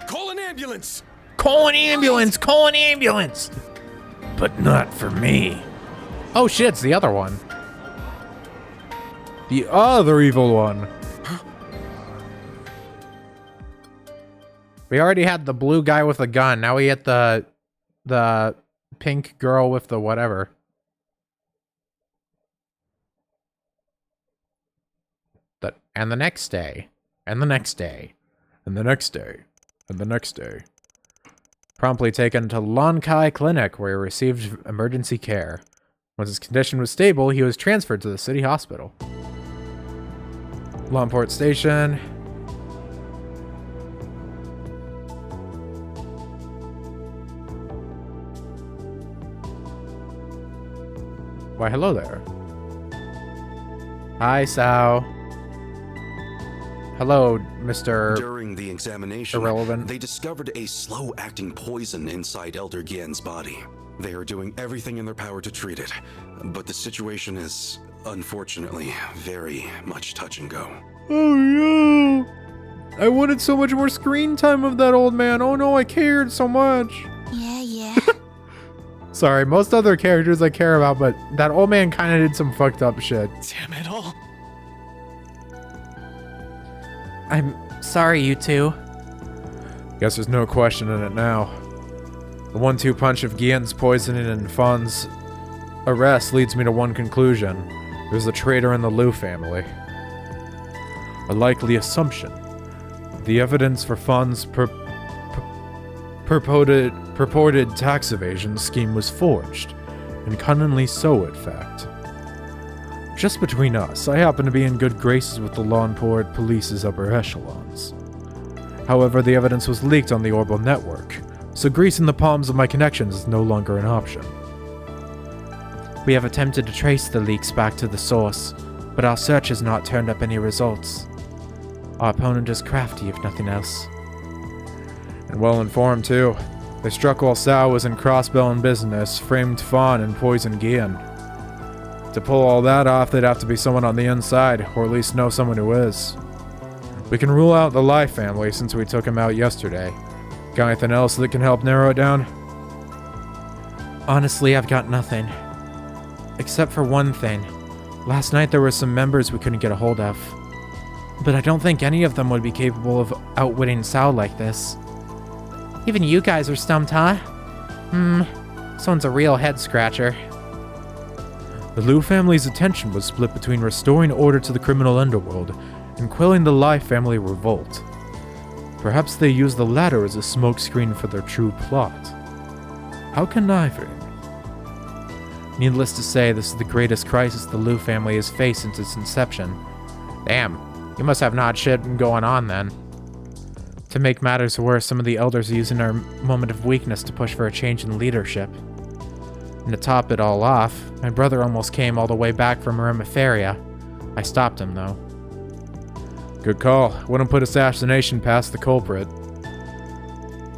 Call an ambulance! Call an ambulance! Call an ambulance! But not for me. Oh shit, it's the other one. The other evil one. We already had the blue guy with the gun. Now we get the pink girl with the whatever. And the next day. And the next day. And the next day. And the next day. Promptly taken to Lankai Clinic, where he received emergency care. Once his condition was stable, he was transferred to the city hospital. Langport Station. Why, hello there. Hi, Sao. Hello, Mr. During the examination, Irrelevant. they discovered a slow-acting poison inside Elder Gien's body. They are doing everything in their power to treat it, but the situation is, unfortunately, very much touch and go. Oh no! I wanted so much more screen time of that old man. Oh no, I cared so much. Yeah. Sorry, most other characters I care about, but that old man kind of did some fucked up shit. Damn it all. I'm sorry, you two. Guess there's no questioning it now. The 1-2 punch of Gien's poisoning and Fawn's arrest leads me to one conclusion. There's a traitor in the Liu family. A likely assumption. The evidence for Fawn's purported tax evasion scheme was forged, and cunningly so, in fact. Just between us, I happen to be in good graces with the Langport police's upper echelons. However, the evidence was leaked on the Orbital network, so greasing the palms of my connections is no longer an option. We have attempted to trace the leaks back to the source, but our search has not turned up any results. Our opponent is crafty, if nothing else. And well informed, too. They struck while Sao was in Crossbell business, framed Fawn, and poisoned Gien. To pull all that off, they'd have to be someone on the inside, or at least know someone who is. We can rule out the Lai family since we took him out yesterday. Got anything else that can help narrow it down? Honestly, I've got nothing. Except for one thing. Last night there were some members we couldn't get a hold of. But I don't think any of them would be capable of outwitting Sao like this. Even you guys are stumped, huh? This one's a real head-scratcher. The Liu family's attention was split between restoring order to the criminal underworld and quelling the Lai family revolt. Perhaps they used the latter as a smokescreen for their true plot. How conniving. Needless to say, this is the greatest crisis the Liu family has faced since its inception. Damn, you must have not shit going on then. To make matters worse, some of the elders are using our moment of weakness to push for a change in leadership. And to top it all off, my brother almost came all the way back from Remiferia. I stopped him, though. Good call. Wouldn't put assassination past the culprit.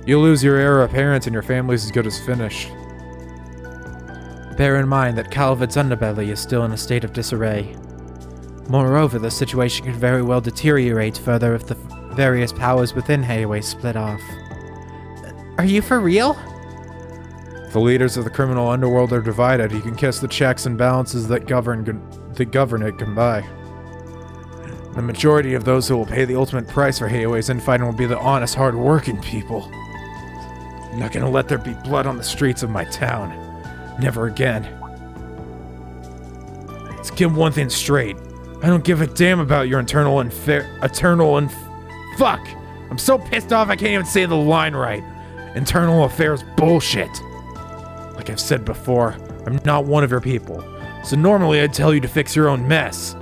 You'll lose your heir apparent and your family's as good as finished. Bear in mind that Calvid's underbelly is still in a state of disarray. Moreover, the situation could very well deteriorate further if the various powers within Heiyue split off. Are you for real? If the leaders of the criminal underworld are divided, you can kiss the checks and balances that govern it goodbye. The majority of those who will pay the ultimate price for Heiyue's infighting will be the honest, hard-working people. I'm not gonna let there be blood on the streets of my town. Never again. Let's get one thing straight. I don't give a damn about your fuck! I'm so pissed off I can't even say the line right. Internal affairs bullshit. Like I've said before, I'm not one of your people. so normally I'd tell you to fix your own mess.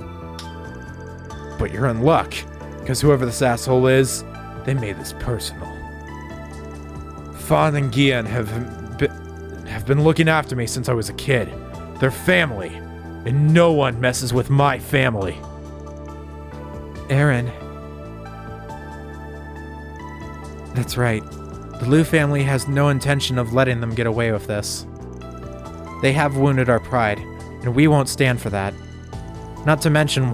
But you're in luck, because whoever this asshole is, they made this personal. Fawn and Gian have been looking after me since I was a kid. They're family, and no one messes with my family. Aaron. That's right. The Liu family has no intention of letting them get away with this. They have wounded our pride, and we won't stand for that. Not to mention...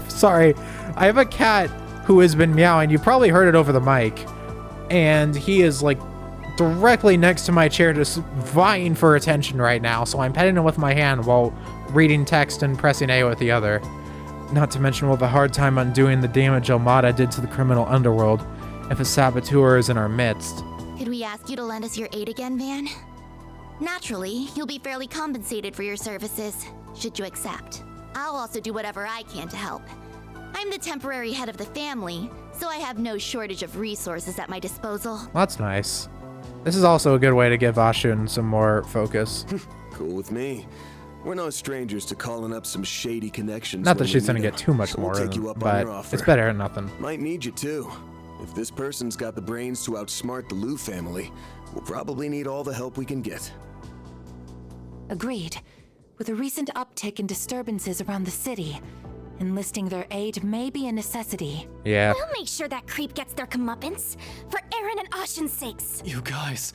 Sorry, I have a cat who has been meowing. You probably heard it over the mic. And he is, like, directly next to my chair just vying for attention right now, so I'm petting him with my hand while reading text and pressing A with the other. Not to mention we'll have a hard time undoing the damage Almada did to the criminal underworld if a saboteur is in our midst. Could we ask you to lend us your aid again, Van? Naturally, you'll be fairly compensated for your services, should you accept. I'll also do whatever I can to help. I'm the temporary head of the family, so I have no shortage of resources at my disposal. That's nice. This is also a good way to give Ashun some more focus. Cool with me. We're no strangers to calling up some shady connections. Not that she's gonna get too much more, but it's better than nothing. Might need you too. If this person's got the brains to outsmart the Liu family, we'll probably need all the help we can get. Agreed. With a recent uptick in disturbances around the city, enlisting their aid may be a necessity. Yeah. We'll make sure that creep gets their comeuppance, for Aaron and Ashin's sakes. You guys.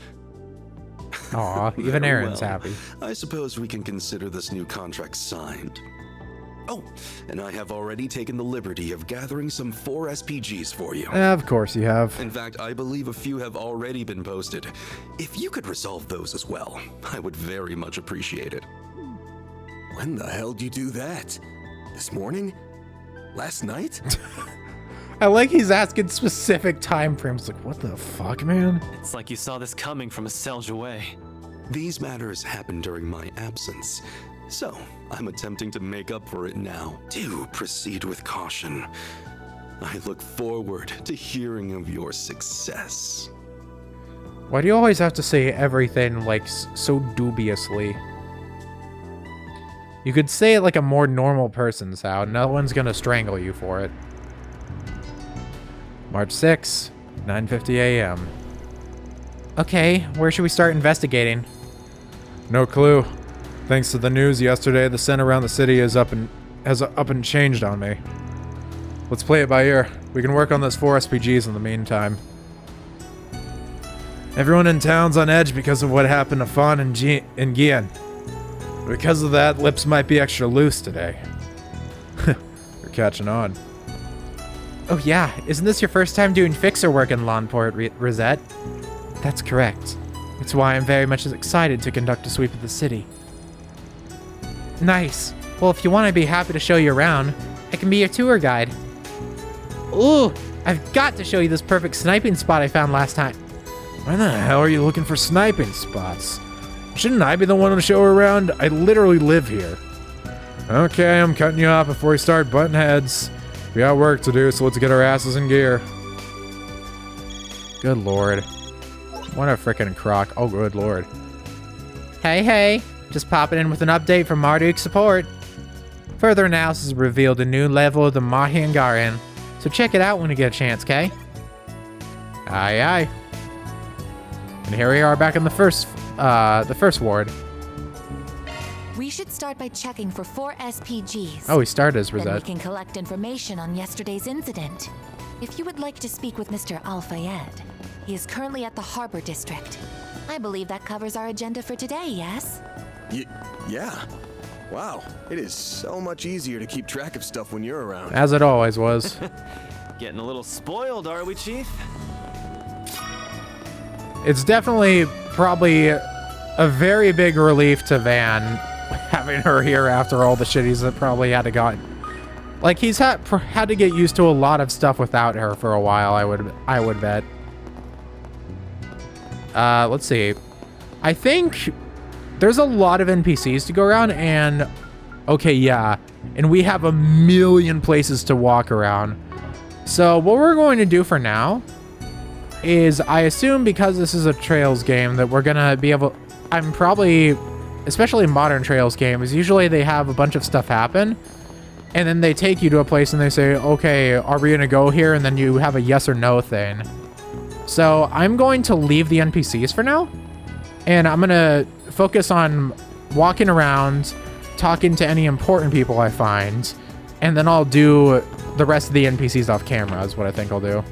Aw, even Aaron's happy. I suppose we can consider this new contract signed. Oh, and I have already taken the liberty of gathering some 4 SPGs for you. Of course you have. In fact, I believe a few have already been posted. If you could resolve those as well, I would very much appreciate it. When the hell did you do that? This morning? Last night? I like he's asking specific time frames. Like, what the fuck, man? It's like you saw this coming from a Selge away. These matters happened during my absence, so I'm attempting to make up for it now. Do proceed with caution. I look forward to hearing of your success. Why do you always have to say everything, like, so dubiously? You could say it like a more normal person's how. No one's gonna strangle you for it. March 6, 9:50 a.m. Okay, where should we start investigating? No clue. Thanks to the news yesterday, the scent around the city has up and changed on me. Let's play it by ear. We can work on those 4 SPGs in the meantime. Everyone in town's on edge because of what happened to Fawn and Gian. Because of that, lips might be extra loose today. We're catching on. Oh yeah, isn't this your first time doing fixer work in Langport, Rosette? That's correct. It's why I'm very much excited to conduct a sweep of the city. Nice. Well, if you want, I'd be happy to show you around. I can be your tour guide. Ooh, I've got to show you this perfect sniping spot I found last time. Why the hell are you looking for sniping spots? Shouldn't I be the one to show her around? I literally live here. Okay, I'm cutting you off before we start butting heads. We got work to do, so let's get our asses in gear. Good lord. What a frickin' crock. Oh, good lord. Hey. Just popping in with an update from Marduk support. Further analysis revealed a new level of the Mahingarian, so check it out when you get a chance, Kay? Aye. And here we are back in the first ward. We should start by checking for 4 SPGs. Oh, we started as Rosette. Then we can collect information on yesterday's incident. If you would like to speak with Mr. Al-Fayed, he is currently at the Harbor District. I believe that covers our agenda for today, yes? Yeah. Wow, it is so much easier to keep track of stuff when you're around. As it always was. Getting a little spoiled, are we, Chief? It's definitely probably a very big relief to Van having her here after all the shitties that probably had to got. Like, he's had to get used to a lot of stuff without her for a while, I would bet. Let's see. I think there's a lot of NPCs to go around, and okay, yeah, and we have a million places to walk around. So what we're going to do for now is, I assume because this is a Trails game, that we're gonna be able, I'm probably especially modern Trails games, usually they have a bunch of stuff happen, and then they take you to a place and they say, okay, are we gonna go here? And then you have a yes or no thing. So I'm going to leave the NPCs for now, and I'm gonna focus on walking around, talking to any important people I find, and then I'll do the rest of the NPCs off camera is what I think I'll do.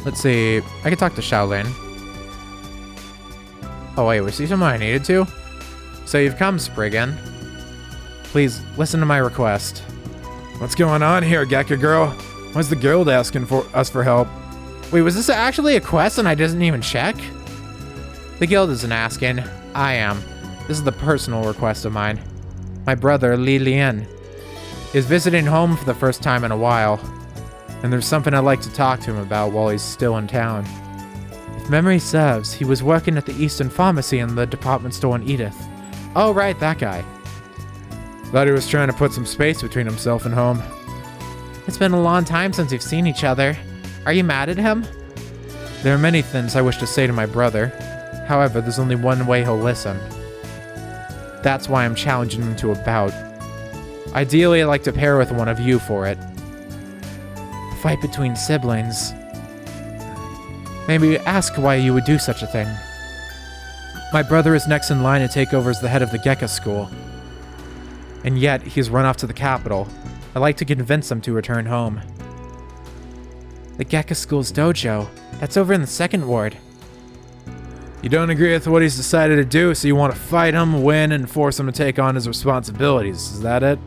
Let's see. I can talk to Shaolin. Oh wait, was he someone I needed to? So you've come, Spriggan. Please, listen to my request. What's going on here, Gekka girl? Why's the guild asking for us for help? Wait, was this actually a quest and I didn't even check? The guild isn't asking. I am. This is the personal request of mine. My brother, Li Lian, is visiting home for the first time in a while, and there's something I'd like to talk to him about while he's still in town. If memory serves, he was working at the Eastern Pharmacy in the department store in Edith. Oh, right, that guy. Thought he was trying to put some space between himself and home. It's been a long time since we've seen each other. Are you mad at him? There are many things I wish to say to my brother. However, there's only one way he'll listen. That's why I'm challenging him to a bout. Ideally, I'd like to pair with one of you for it. A fight between siblings. Maybe ask why you would do such a thing. My brother is next in line to take over as the head of the Gekka school. And yet, he's run off to the capital. I'd like to convince him to return home. The Gekka school's dojo. That's over in the second ward. You don't agree with what he's decided to do, so you want to fight him, win, and force him to take on his responsibilities. Is that it?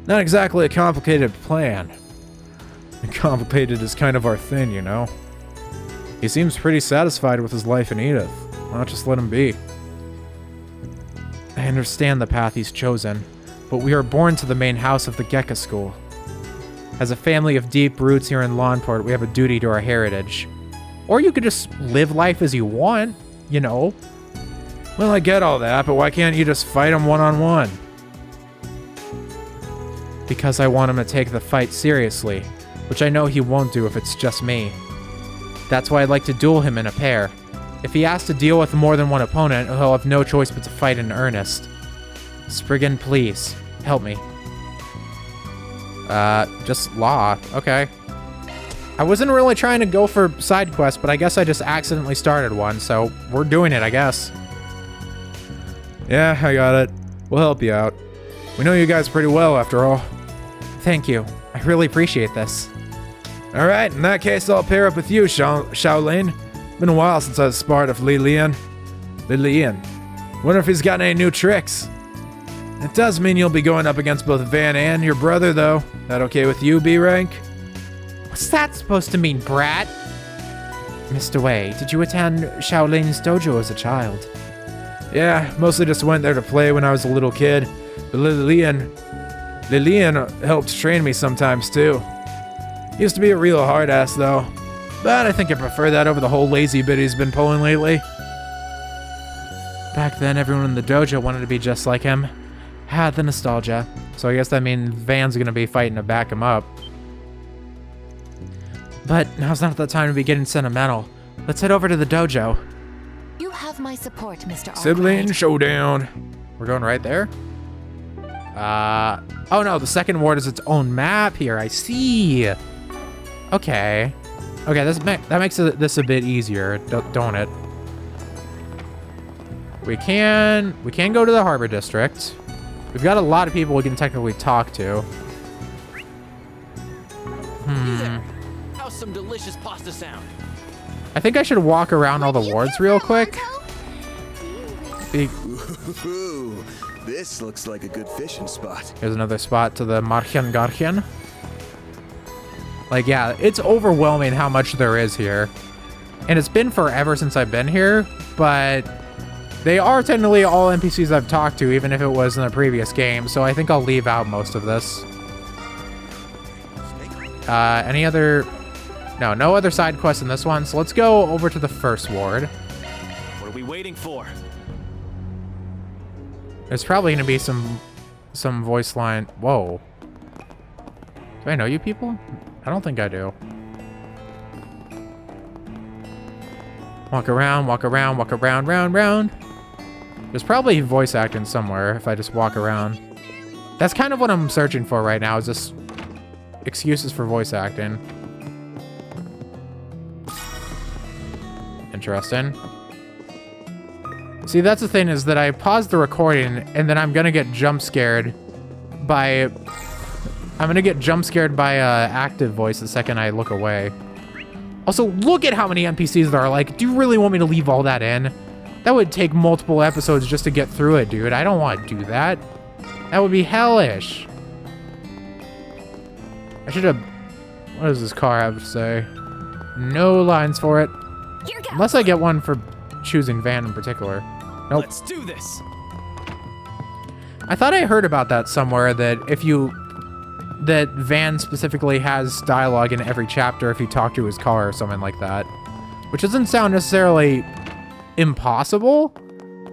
Not exactly a complicated plan. And complicated is kind of our thing, you know? He seems pretty satisfied with his life in Edith. Why not just let him be? I understand the path he's chosen, but we are born to the main house of the Gekka school. As a family of deep roots here in Langport, we have a duty to our heritage. Or you could just live life as you want, you know. Well, I get all that, but why can't you just fight him one-on-one? Because I want him to take the fight seriously, which I know he won't do if it's just me. That's why I'd like to duel him in a pair. If he has to deal with more than one opponent, he'll have no choice but to fight in earnest. Spriggan, please, help me. Just law. Okay. I wasn't really trying to go for side quests, but I guess I just accidentally started one, so we're doing it, I guess. Yeah, I got it. We'll help you out. We know you guys pretty well, after all. Thank you. I really appreciate this. Alright, in that case, I'll pair up with you, Shaolin. Been a while since I've sparred with Li Lian. Wonder if he's got any new tricks. It does mean you'll be going up against both Van and your brother, though. That okay with you, B-Rank? What's that supposed to mean, brat? Mr. Wei, did you attend Shaolin's dojo as a child? Yeah, mostly just went there to play when I was a little kid. But Lillian helped train me sometimes, too. Used to be a real hard ass, though. But I think I prefer that over the whole lazy bit he's been pulling lately. Back then, everyone in the dojo wanted to be just like him. Had the nostalgia. So I guess that means Van's gonna be fighting to back him up. But now's not the time to be getting sentimental. Let's head over to the dojo. You have my support, Mr. Sibling showdown. We're going right there? Oh no, the second ward is its own map here. I see. Okay. Okay, that makes this a bit easier, don't it? We can go to the Harbor District. We've got a lot of people we can technically talk to. How's some delicious pasta sound? I think I should walk around all the wards real quick. Ooh, this looks like a good fishing spot. Here's another spot to the Marchen Garchen. Like, yeah, it's overwhelming how much there is here. And it's been forever since I've been here, but they are technically all NPCs I've talked to, even if it was in a previous game, so I think I'll leave out most of this. Any other... No other side quests in this one, so let's go over to the first ward. What are we waiting for? There's probably going to be some voice line... Whoa. Do I know you people? I don't think I do. Walk around, round. There's probably voice acting somewhere if I just walk around. That's kind of what I'm searching for right now, is just excuses for voice acting. Interesting. See, that's the thing, is that I paused the recording and then I'm gonna get jump scared by... I'm gonna get jump scared by active voice the second I look away. Also, look at how many NPCs there are. Like, do you really want me to leave all that in? That would take multiple episodes just to get through it, dude. I don't want to do that. That would be hellish. I should have... What does this car have to say? No lines for it. Unless I get one for choosing van in particular. Nope. Let's do this. I thought I heard about that somewhere, that if you... that Van specifically has dialogue in every chapter if you talk to his car or something like that. Which doesn't sound necessarily impossible,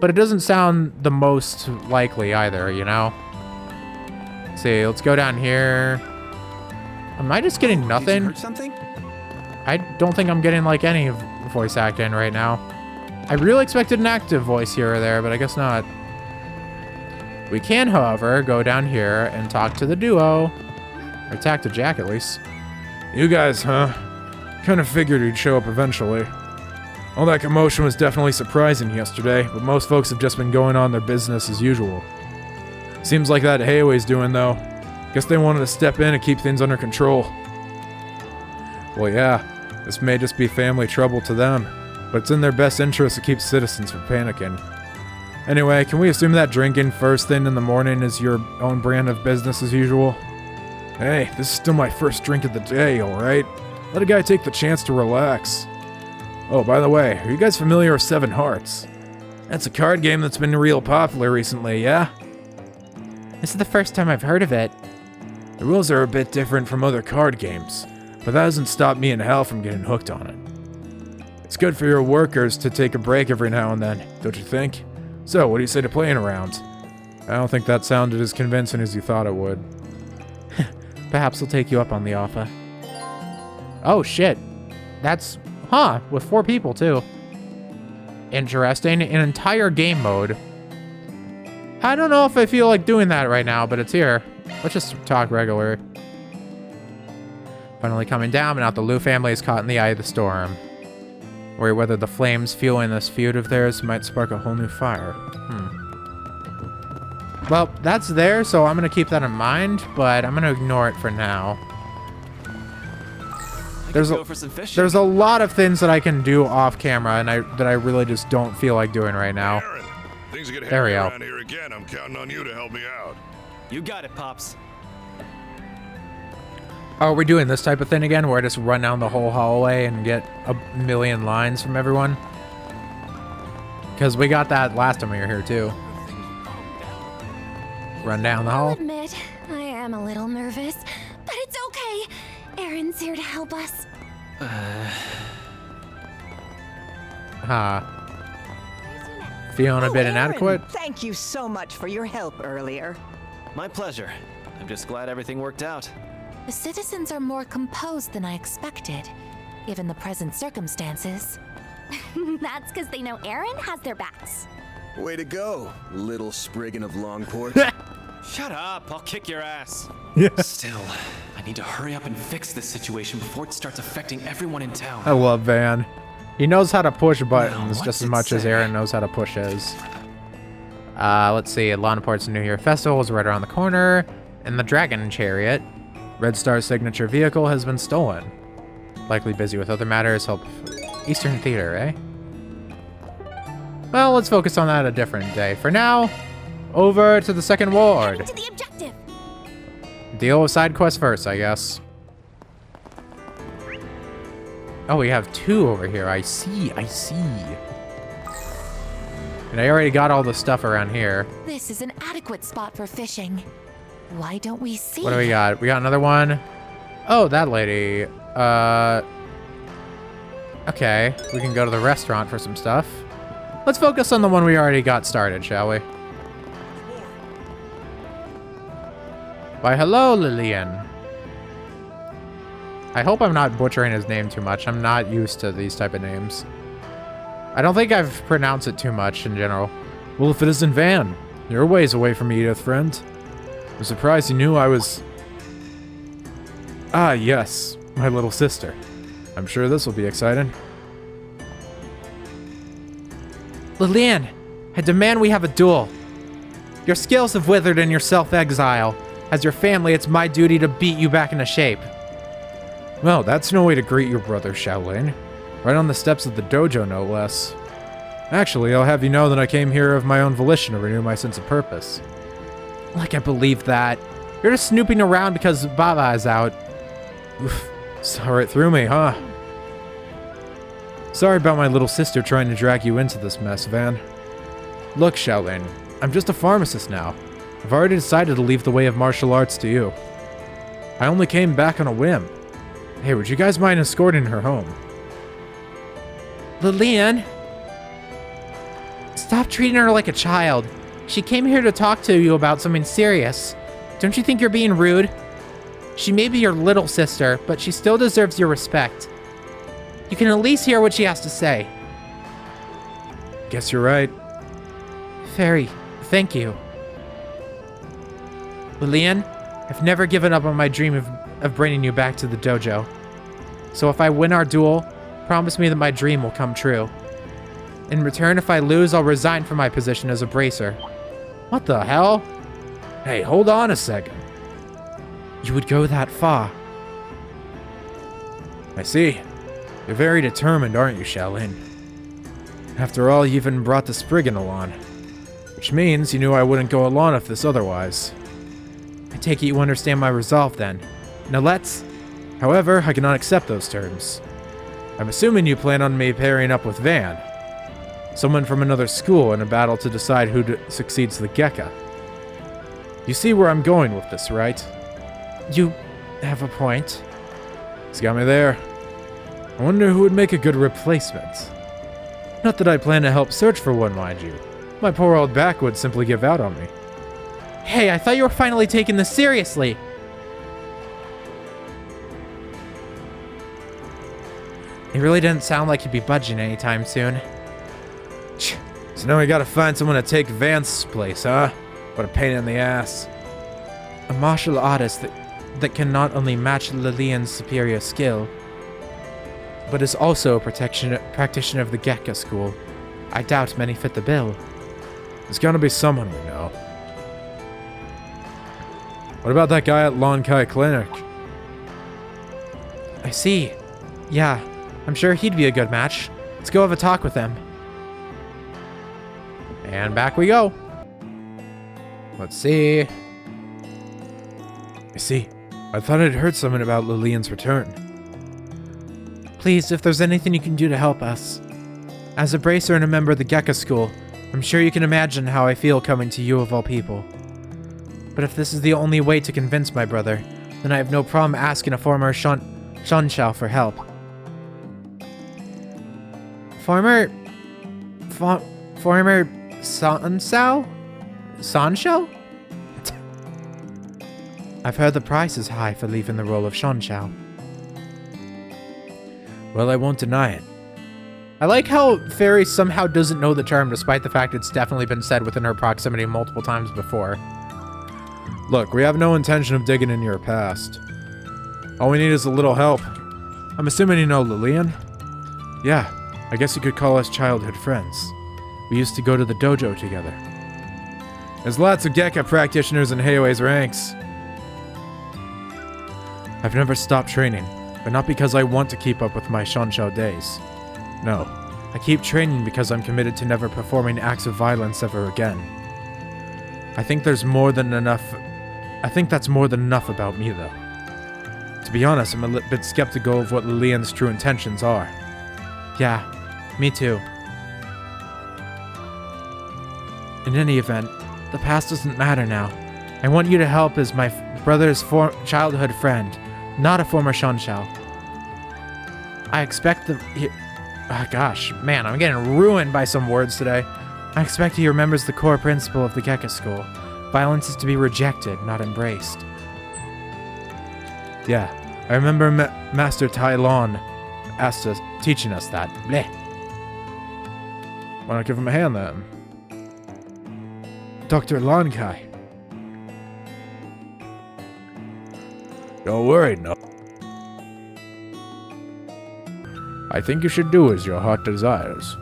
but it doesn't sound the most likely either, you know? Let's see, let's go down here. Am I just getting nothing? Did you heard something? I don't think I'm getting like any voice acting right now. I really expected an active voice here or there, but I guess not. We can, however, go down here and talk to the duo. Or talk to Jack, at least. You guys, huh? Kind of figured you'd show up eventually. All that commotion was definitely surprising yesterday, but most folks have just been going on their business as usual. Seems like that Heiyue's doing, though. Guess they wanted to step in and keep things under control. Well, yeah, this may just be family trouble to them, but it's in their best interest to keep citizens from panicking. Anyway, can we assume that drinking first thing in the morning is your own brand of business as usual? Hey, this is still my first drink of the day, alright? Let a guy take the chance to relax. Oh, by the way, are you guys familiar with Seven Hearts? That's a card game that's been real popular recently, yeah? This is the first time I've heard of it. The rules are a bit different from other card games, but that doesn't stop me and Hal from getting hooked on it. It's good for your workers to take a break every now and then, don't you think? So, what do you say to playing around? I don't think that sounded as convincing as you thought it would. Perhaps we'll take you up on the offer. Oh, shit. That's... Huh, with 4 people, too. Interesting. An entire game mode. I don't know if I feel like doing that right now, but it's here. Let's just talk regular. Finally coming down, but now the Liu family is caught in the eye of the storm. Worry whether the flames fueling this feud of theirs might spark a whole new fire. Well, that's there, so I'm going to keep that in mind, but I'm going to ignore it for now. There's a lot of things that I can do off camera, and that I really just don't feel like doing right now. Aaron, things get There we heavy go. around here again. I'm counting on you to help me out. You got it, Pops. Oh, are we doing this type of thing again, where I just run down the whole hallway and get a million lines from everyone? Because we got that last time we were here, too. Run down the I'll hall. admit, I am a little nervous, but it's okay. Aaron's here to help us. Feeling a bit Aaron, inadequate? Thank you so much for your help earlier. My pleasure. I'm just glad everything worked out. The citizens are more composed than I expected, given the present circumstances. That's because they know Aaron has their backs. Way to go, little Spriggan of Langport. Shut up, I'll kick your ass. Yeah. Still, I need to hurry up and fix this situation before it starts affecting everyone in town. I love Van. He knows how to push buttons Now, just as what's much it as say? Aaron knows how to push his. Let's see. Langport's New Year Festival is right around the corner. And the Dragon Chariot, Red Star's signature vehicle, has been stolen. Likely busy with other matters. Help Eastern Theater, eh? Well, let's focus on that a different day. For now, over to the second ward. To the objective. Deal with side quests first, I guess. Oh, we have 2 over here. I see. And I already got all the stuff around here. This is an adequate spot for fishing. Why don't we see? What do we got? We got another one. Oh, that lady. Okay, we can go to the restaurant for some stuff. Let's focus on the one we already got started, shall we? Why, hello, Lillian. I hope I'm not butchering his name too much. I'm not used to these type of names. I don't think I've pronounced it too much in general. Well, if it isn't Van, you're a ways away from Edith, friend. I'm surprised you knew I was... Ah, yes, my little sister. I'm sure this will be exciting. Lillian, I demand we have a duel. Your skills have withered in your self-exile. As your family, it's my duty to beat you back into shape. Well, that's no way to greet your brother, Shaolin. Right on the steps of the dojo, no less. Actually, I'll have you know that I came here of my own volition to renew my sense of purpose. Like I believe that. You're just snooping around because Baba is out. Oof, saw right through me, huh? Sorry about my little sister trying to drag you into this mess, Van. Look, Shaolin, I'm just a pharmacist now. I've already decided to leave the way of martial arts to you. I only came back on a whim. Hey, would you guys mind escorting her home? Lillian? Stop treating her like a child. She came here to talk to you about something serious. Don't you think you're being rude? She may be your little sister, but she still deserves your respect. You can at least hear what she has to say. Guess you're right. Fairy, thank you. Lillian, I've never given up on my dream of bringing you back to the dojo. So if I win our duel, promise me that my dream will come true. In return, if I lose, I'll resign from my position as a bracer. What the hell? Hey, hold on a second. You would go that far? I see. You're very determined, aren't you, Shaolin? After all, you even brought the Spriggan along. Which means you knew I wouldn't go along if this otherwise. I take it you understand my resolve then. Now let's... However, I cannot accept those terms. I'm assuming you plan on me pairing up with Van. Someone from another school in a battle to decide who succeeds the Gekka. You see where I'm going with this, right? You have a point. It's got me there. I wonder who would make a good replacement. Not that I plan to help search for one, mind you. My poor old back would simply give out on me. Hey, I thought you were finally taking this seriously. It really didn't sound like you'd be budging anytime soon. So now we gotta find someone to take Vance's place, huh? What a pain in the ass. A martial artist that can not only match Lillian's superior skill, but is also a practitioner of the Gekka school. I doubt many fit the bill. There's gotta be someone we know. What about that guy at Lon Kai Clinic? I see. Yeah, I'm sure he'd be a good match. Let's go have a talk with him. And back we go. Let's see. I see. I thought I'd heard something about Lillian's return. Please, if there's anything you can do to help us. As a bracer and a member of the Gekka school, I'm sure you can imagine how I feel coming to you of all people. But if this is the only way to convince my brother, then I have no problem asking a former Shanshao for help. Former Sanshao? Sanshao? I've heard the price is high for leaving the role of Shanshao. Well, I won't deny it. I like how Fairy somehow doesn't know the term despite the fact it's definitely been said within her proximity multiple times before. Look, we have no intention of digging into your past. All we need is a little help. I'm assuming you know Lillian? Yeah, I guess you could call us childhood friends. We used to go to the dojo together. There's lots of Gekka practitioners in Heiyue's ranks. I've never stopped training, but not because I want to keep up with my Shanshao days. No, I keep training because I'm committed to never performing acts of violence ever again. I think that's more than enough about me, though. To be honest, I'm a bit skeptical of what Lillian's true intentions are. Yeah, me too. In any event, the past doesn't matter now. I want you to help as my brother's childhood friend, not a former Shanshao. I expect gosh, man, I'm getting ruined by some words today. I expect he remembers the core principle of the Gekka school. Violence is to be rejected, not embraced. Yeah, I remember Master Tai Lon teaching us that. Bleh. Why not give him a hand then? Dr. Lankai. Don't worry, no. I think you should do as your heart desires.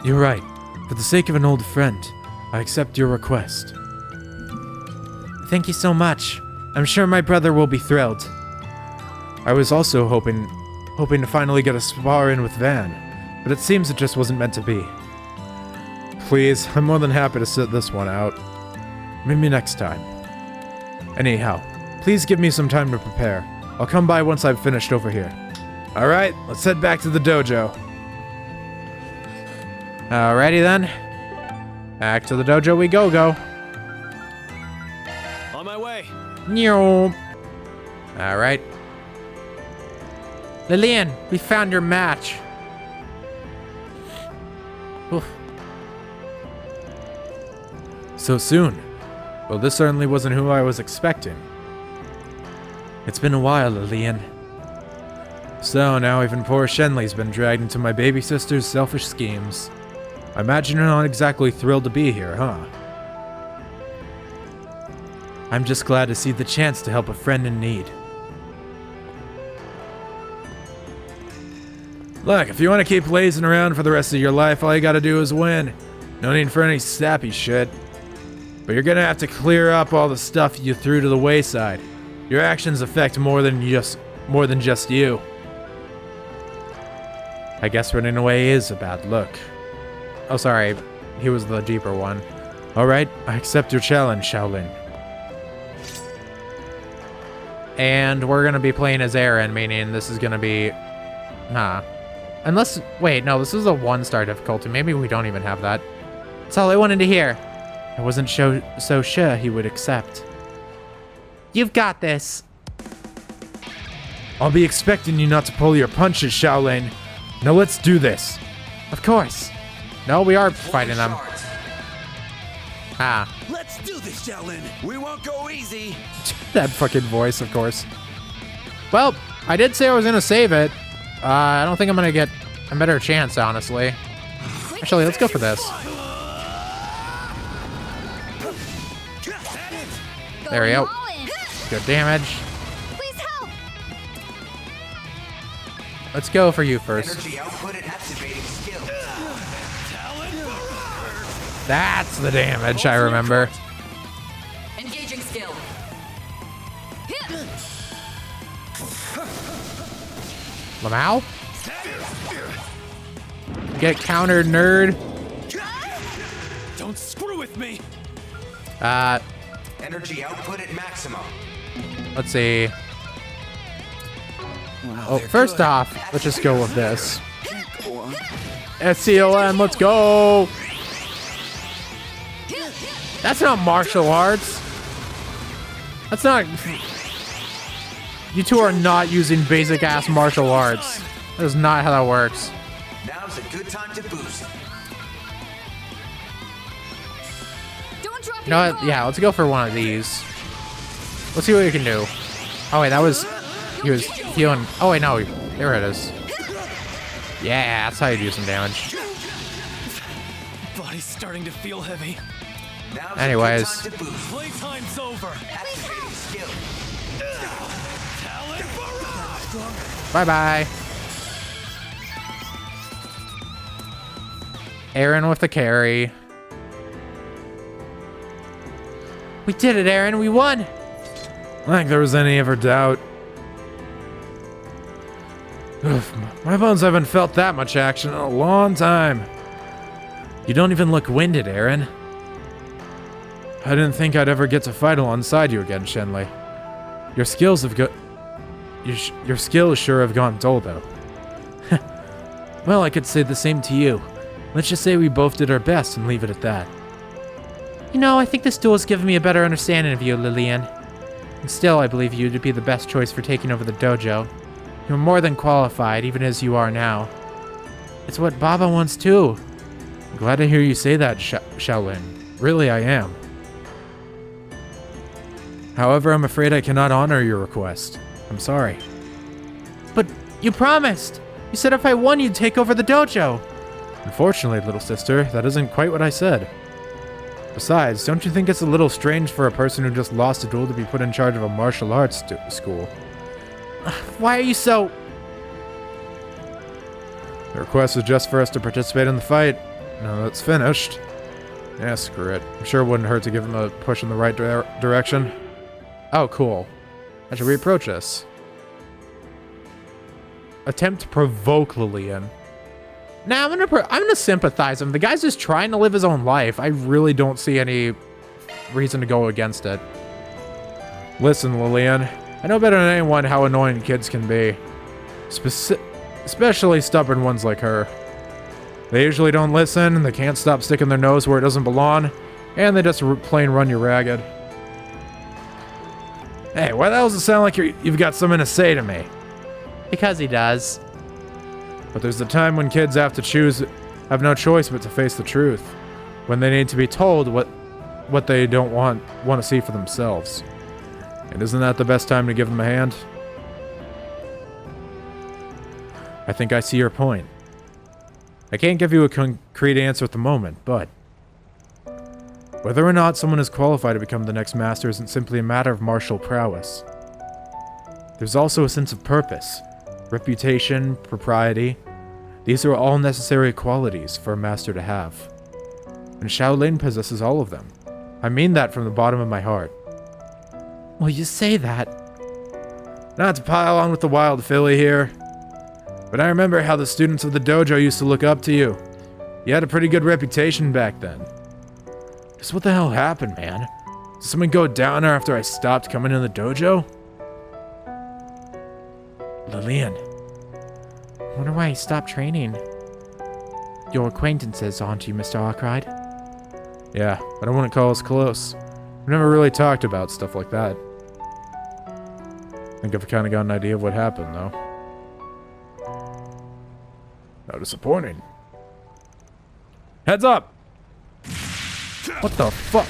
You're right. For the sake of an old friend, I accept your request. Thank you so much. I'm sure my brother will be thrilled. I was also hoping to finally get a spar in with Van, but it seems it just wasn't meant to be. Please, I'm more than happy to sit this one out. Maybe next time. Anyhow, please give me some time to prepare. I'll come by once I've finished over here. Alright, let's head back to the dojo. Alrighty then. Back to the dojo we go. On my way. Alright. Lillian, we found your match. Oof. So soon. Well, this certainly wasn't who I was expecting. It's been a while, Lillian. So now even poor Shenley's been dragged into my baby sister's selfish schemes. I imagine you're not exactly thrilled to be here, huh? I'm just glad to see the chance to help a friend in need. Look, if you want to keep lazing around for the rest of your life, all you gotta do is win. No need for any sappy shit. But you're gonna have to clear up all the stuff you threw to the wayside. Your actions affect more than just you. I guess running away is a bad look. Oh, sorry. He was the deeper one. Alright, I accept your challenge, Shaolin. And we're gonna be playing as Aaron, meaning this is gonna be... Unless... Wait, no, this is a 1-star difficulty. Maybe we don't even have that. That's all I wanted to hear. I wasn't so sure he would accept. You've got this. I'll be expecting you not to pull your punches, Shaolin. Now let's do this. Of course. No, we are fighting them. Let's do this, Shaolin. We won't go easy. That fucking voice, of course. Well, I did say I was gonna save it. I don't think I'm gonna get a better chance, honestly. Actually, let's go for this. There we go. Good damage. Please help. Let's go for you first. Energy output and activating skill. That's the damage I remember. Engaging skill. Lamau? Get countered, nerd. Don't screw with me. Energy output at maximum. Let's see. Oh, first off, let's just go with this. SCLM, let's go. That's not martial arts. That's not... You two are not using basic ass martial arts. That is not how that works. Now's a good time to boost. You know what? Yeah, let's go for one of these. Let's see what we can do. Oh wait, that was... He was healing... Oh wait, no. There it is. Yeah, that's how you do some damage. Body's starting to feel heavy. Anyways. Playtime's over. Activating skill. Bye-bye. Aaron with the carry. We did it, Aaron. We won. Like there was any ever doubt. Oof, my bones haven't felt that much action in a long time. You don't even look winded, Aaron. I didn't think I'd ever get to fight alongside you again, Shenley. Your skills have your skills sure have gone dull, though. Well, I could say the same to you. Let's just say we both did our best and leave it at that. You know, I think this duel has given me a better understanding of you, Lillian. And still, I believe you to be the best choice for taking over the dojo. You're more than qualified, even as you are now. It's what Baba wants too. I'm glad to hear you say that, Shaolin. Really, I am. However, I'm afraid I cannot honor your request. I'm sorry. But you promised! You said if I won, you'd take over the dojo! Unfortunately, little sister, that isn't quite what I said. Besides, don't you think it's a little strange for a person who just lost a duel to be put in charge of a martial arts school? Why are you so... The request was just for us to participate in the fight. Now that's finished. Yeah, screw it. I'm sure it wouldn't hurt to give him a push in the right direction. Oh, cool. How should we approach this? Attempt to provoke Lillian. Nah, I'm gonna sympathize him. The guy's just trying to live his own life. I really don't see any reason to go against it. Listen, Lillian. I know better than anyone how annoying kids can be. Especially stubborn ones like her. They usually don't listen, they can't stop sticking their nose where it doesn't belong, and they just plain run you ragged. Hey, why the hell does it sound like you've got something to say to me? Because he does. But there's a time when kids have no choice but to face the truth. When they need to be told what they don't want to see for themselves. And isn't that the best time to give them a hand? I think I see your point. I can't give you a concrete answer at the moment, but whether or not someone is qualified to become the next master isn't simply a matter of martial prowess. There's also a sense of purpose, reputation, propriety. These are all necessary qualities for a master to have. And Shaolin possesses all of them. I mean that from the bottom of my heart. Well, you say that. Not to pile on with the wild filly here, but I remember how the students of the dojo used to look up to you. You had a pretty good reputation back then. Just what the hell happened, man? Did someone go down after I stopped coming in the dojo? Lillian. I wonder why he stopped training. Your acquaintances, aren't you, Mr. Arkwright? Yeah, but I wouldn't call us close. We never really talked about stuff like that. I think I've kind of got an idea of what happened, though. How disappointing. Heads up! What the fuck?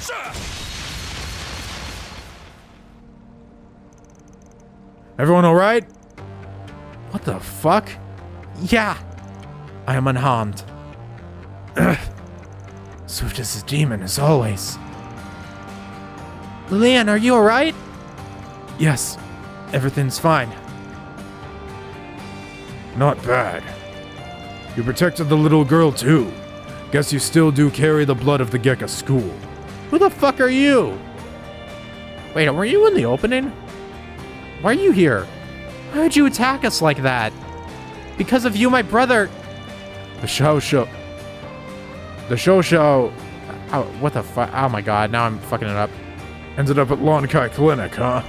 Everyone alright? What the fuck? Yeah! I am unharmed. Swift as a demon, as always. Lillian, are you alright? Yes, everything's fine. Not bad. You protected the little girl, too. Guess you still do carry the blood of the Gekka school. Who the fuck are you? Wait, were you in the opening? Why are you here? Why would you attack us like that? Because of you, my brother... The Shosho... Oh, what the fuck? Oh my god, now I'm fucking it up. Ended up at Lonkai Clinic, huh?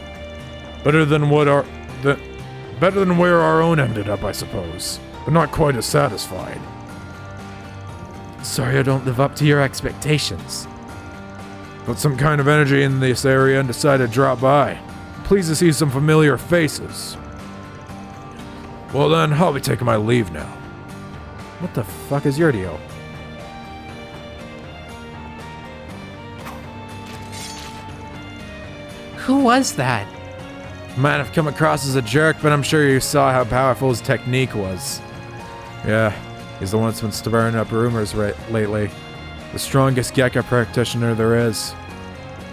Better than where our own ended up, I suppose. But not quite as satisfying. Sorry I don't live up to your expectations. Got some kind of energy in this area and decided to drop by. Pleased to see some familiar faces. Well then, I'll be taking my leave now. What the fuck is your deal? Who was that? Might have come across as a jerk, but I'm sure you saw how powerful his technique was. Yeah, he's the one that's been stirring up rumors lately. The strongest Gekka practitioner there is.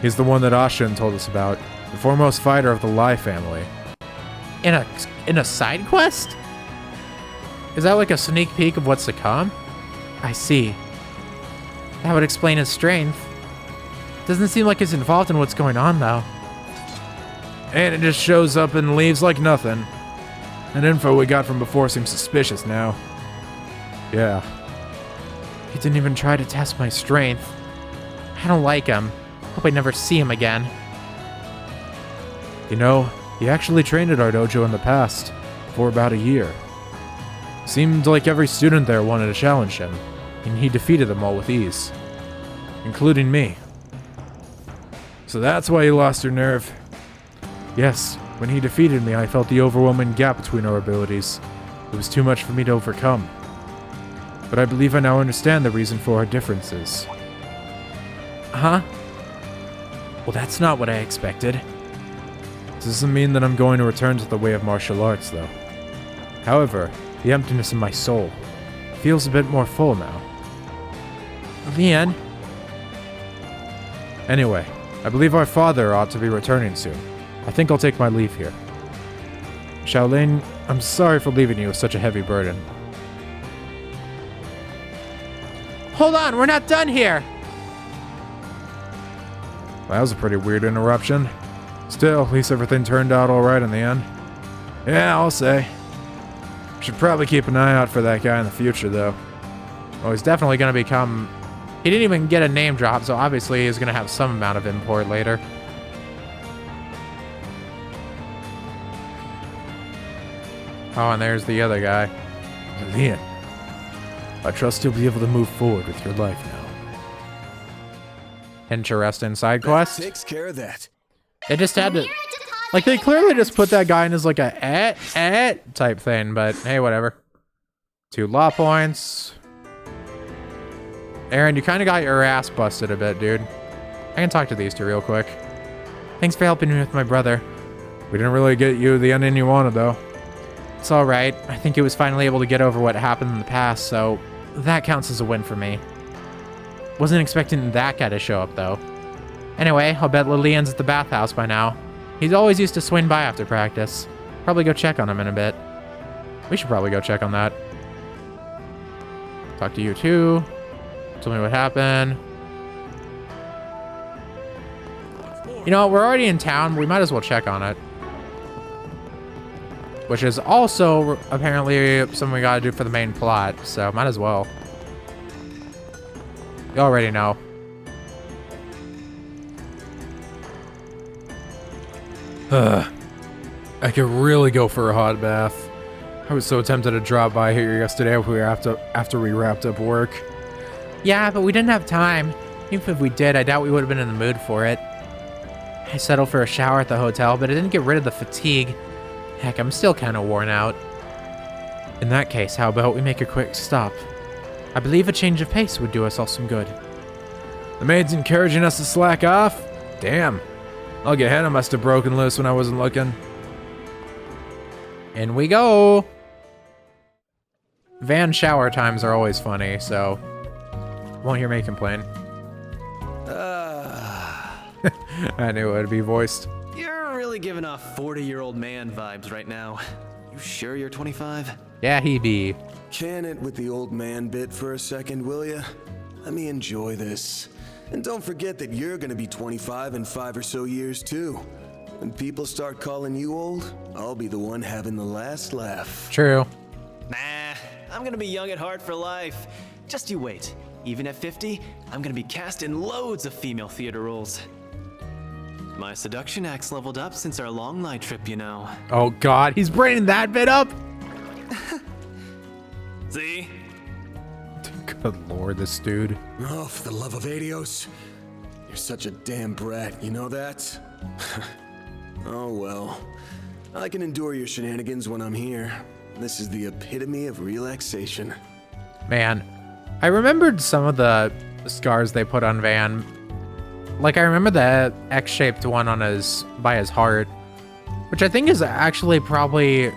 He's the one that Ashin told us about. The foremost fighter of the Lai family. In a side quest? Is that like a sneak peek of what's to come? I see. That would explain his strength. Doesn't seem like he's involved in what's going on, though. And it just shows up and leaves like nothing. That info we got from before seems suspicious now. Yeah. He didn't even try to test my strength. I don't like him. Hope I never see him again. You know, he actually trained at our dojo in the past, for about a year. Seemed like every student there wanted to challenge him, and he defeated them all with ease. Including me. So that's why he lost her nerve. Yes, when he defeated me, I felt the overwhelming gap between our abilities. It was too much for me to overcome. But I believe I now understand the reason for our differences. Huh? Well, that's not what I expected. This doesn't mean that I'm going to return to the way of martial arts, though. However, the emptiness in my soul, Feels a bit more full now. The end. Anyway, I believe our father ought to be returning soon. I think I'll take my leave here. Shaolin, I'm sorry for leaving you with such a heavy burden. Hold on, we're not done here. That was a pretty weird interruption. Still, at least everything turned out alright in the end. Yeah, I'll say. Should probably keep an eye out for that guy in the future, though. Well, he's definitely going to become... He didn't even get a name drop, so obviously he's going to have some amount of import later. Oh, and there's the other guy. Lillian, I trust you'll be able to move forward with your life now. Interesting side quest. That takes care of that. They just had to... Like, they clearly just put that guy in as like a type thing, but hey, whatever. 2 law points. Aaron, you kind of got your ass busted a bit, dude. I can talk to these two real quick. Thanks for helping me with my brother. We didn't really get you the ending you wanted, though. It's alright. I think he was finally able to get over what happened in the past, so that counts as a win for me. Wasn't expecting that guy to show up, though. Anyway, I'll bet Lillian's at the bathhouse by now. He's always used to swing by after practice. Probably go check on him in a bit. We should probably go check on that. Talk to you too. Tell me what happened. You know, we're already in town. We might as well check on it. Which is also apparently something we gotta do for the main plot, so might as well. You already know. I could really go for a hot bath. I was so tempted to drop by here yesterday after we wrapped up work. Yeah, but we didn't have time. Even if we did, I doubt we would have been in the mood for it. I settled for a shower at the hotel, but it didn't get rid of the fatigue. Heck, I'm still kind of worn out. In that case, how about we make a quick stop? I believe a change of pace would do us all some good. The maid's encouraging us to slack off? Damn. I'll get Hannah must have broken loose when I wasn't looking. In we go. Van shower times are always funny, so won't hear me complain. I knew it would be voiced. You're really giving off 40-year-old man vibes right now. You sure you're 25? Yeah, he be. Can it with the old man bit for a second, will ya? Let me enjoy this. And don't forget that you're gonna be 25 in 5 or so years too. When people start calling you old, I'll be the one having the last laugh. True. Nah, I'm gonna be young at heart for life. Just you wait. Even at 50, I'm gonna be cast in loads of female theater roles. My seduction act's leveled up since our long night trip, you know. Oh god, he's bringing that bit up? See? Good lord, this dude. Oh, for the love of Adios. You're such a damn brat, you know that? Oh well. I can endure your shenanigans when I'm here. This is the epitome of relaxation. Man, I remembered some of the scars they put on Van. Like, I remember the X-shaped one on by his heart, which I think is actually probably...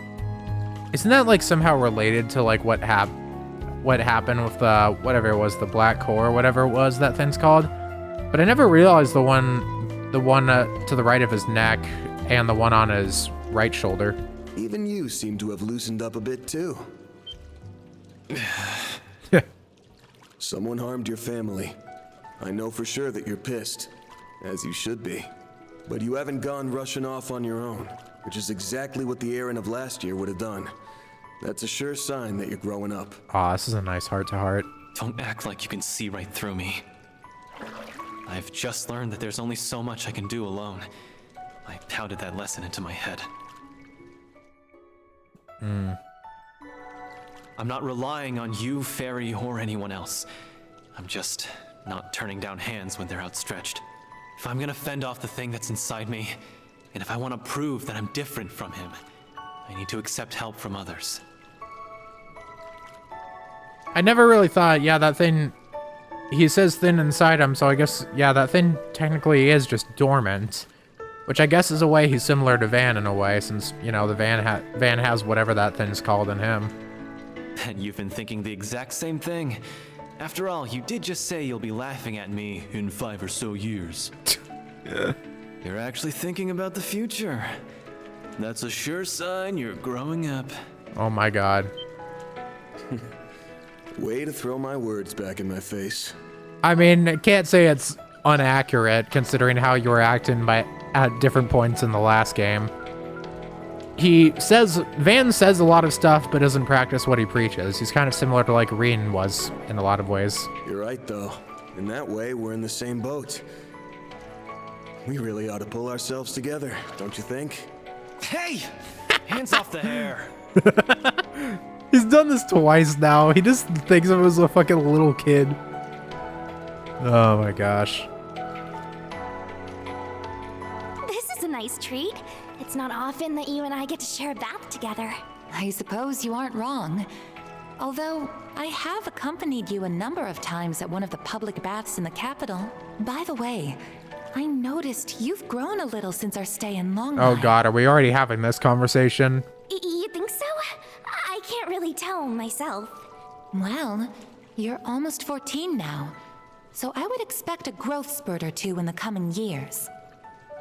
Isn't that, like, somehow related to, like, what happened with the, whatever it was, the Black Core, whatever it was that thing's called? But I never realized the one to the right of his neck and the one on his right shoulder. Even you seem to have loosened up a bit, too. Someone harmed your family. I know for sure that you're pissed, as you should be. But you haven't gone rushing off on your own, which is exactly what the Aaron of last year would have done. That's a sure sign that you're growing up. Aw, this is a nice heart-to-heart. Don't act like you can see right through me. I've just learned that there's only so much I can do alone. I pounded that lesson into my head. I'm not relying on you, Fairy, or anyone else. I'm just not turning down hands when they're outstretched. If I'm gonna fend off the thing that's inside me, and if I want to prove that I'm different from him, I need to accept help from others. I never really thought, yeah, that thing... He says thin inside him, so I guess, yeah, that thing technically is just dormant. Which I guess is a way he's similar to Van in a way, since, you know, the Van has whatever that thing's called in him. Bet you've been thinking the exact same thing. After all, you did just say you'll be laughing at me in 5 or so years. You're actually thinking about the future. That's a sure sign you're growing up. Oh my god. Way to throw my words back in my face. I mean, I can't say it's inaccurate considering how you were acting at different points in the last game. Van says a lot of stuff, but doesn't practice what he preaches. He's kind of similar to like Rin was in a lot of ways. You're right, though. In that way, we're in the same boat. We really ought to pull ourselves together, don't you think? Hey! Hands off the hair. He's done this twice now. He just thinks of him as a fucking little kid. Oh my gosh. This is a nice treat. It's not often that you and I get to share a bath together. I suppose you aren't wrong. Although, I have accompanied you a number of times at one of the public baths in the capital. By the way, I noticed you've grown a little since our stay in Langport. Oh god, are we already having this conversation? You think so? I can't really tell myself. Well, you're almost 14 now, so I would expect a growth spurt or two in the coming years.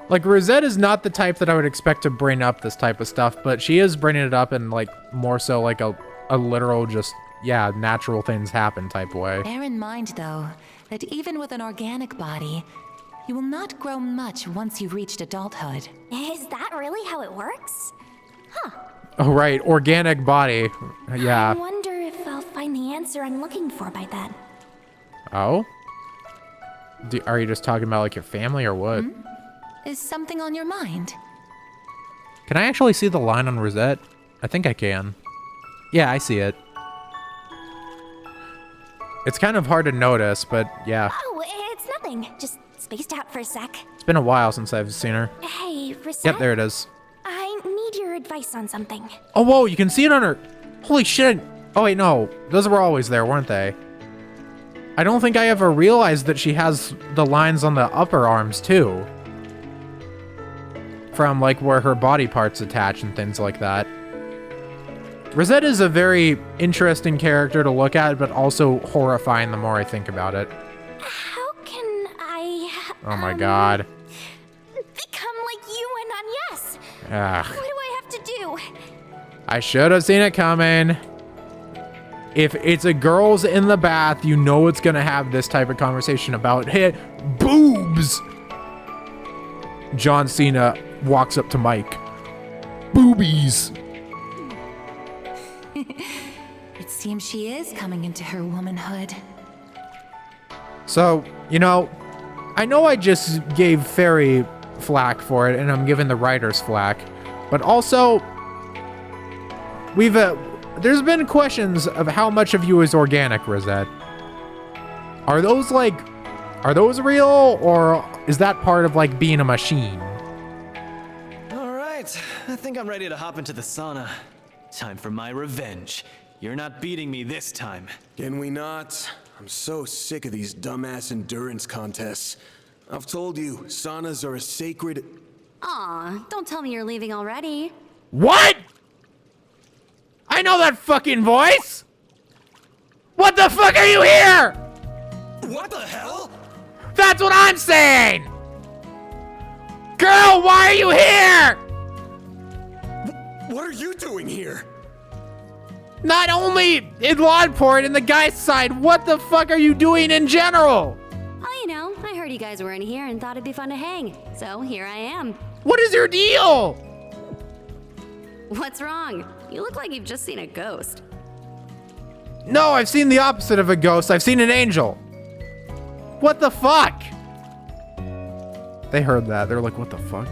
Like, Rosette is not the type that I would expect to bring up this type of stuff, but she is bringing it up in, like, more so like a literal just, yeah, natural things happen type way. Bear in mind, though, that even with an organic body, you will not grow much once you've reached adulthood. Is that really how it works? Huh. Oh, right, organic body. Yeah. I wonder if I'll find the answer I'm looking for by then. Oh? Are you just talking about, like, your family or what? Is something on your mind? Can I actually see the line on Rosette? I think I can. Yeah, I see it. It's kind of hard to notice, but yeah. Oh, it's nothing. Just spaced out for a sec. It's been a while since I've seen her. Hey, Rosette. Yep, there it is. I need your advice on something. Oh, whoa, you can see it on her. Holy shit. Oh, wait, no. Those were always there, weren't they? I don't think I ever realized that she has the lines on the upper arms, too. From, like, where her body parts attach and things like that. Rosette is a very interesting character to look at, but also horrifying the more I think about it. How can I... Oh my god. become like you and Agnes? Ugh. What do I have to do? I should have seen it coming. If it's a girls in the bath, you know it's gonna have this type of conversation about, hey, boobs! John Cena walks up to Mike. Boobies! It seems she is coming into her womanhood. So, you know I just gave Fairy flack for it, and I'm giving the writers flack, but also, there's been questions of how much of you is organic, Rosette. Are those real, or is that part of, like, being a machine? Alright, I think I'm ready to hop into the sauna. Time for my revenge. You're not beating me this time. Can we not? I'm so sick of these dumbass endurance contests. I've told you, saunas are a sacred... Aw, don't tell me you're leaving already. What? I know that fucking voice! What the fuck are you here? What the hell? That's what I'm saying! Girl, why are you here? What are you doing here? Not only in Langport and the guy's side, what the fuck are you doing in general? Oh, you know, I heard you guys were in here and thought it'd be fun to hang. So here I am. What is your deal? What's wrong? You look like you've just seen a ghost. No, I've seen the opposite of a ghost. I've seen an angel. What the fuck? They heard that. They're like, what the fuck?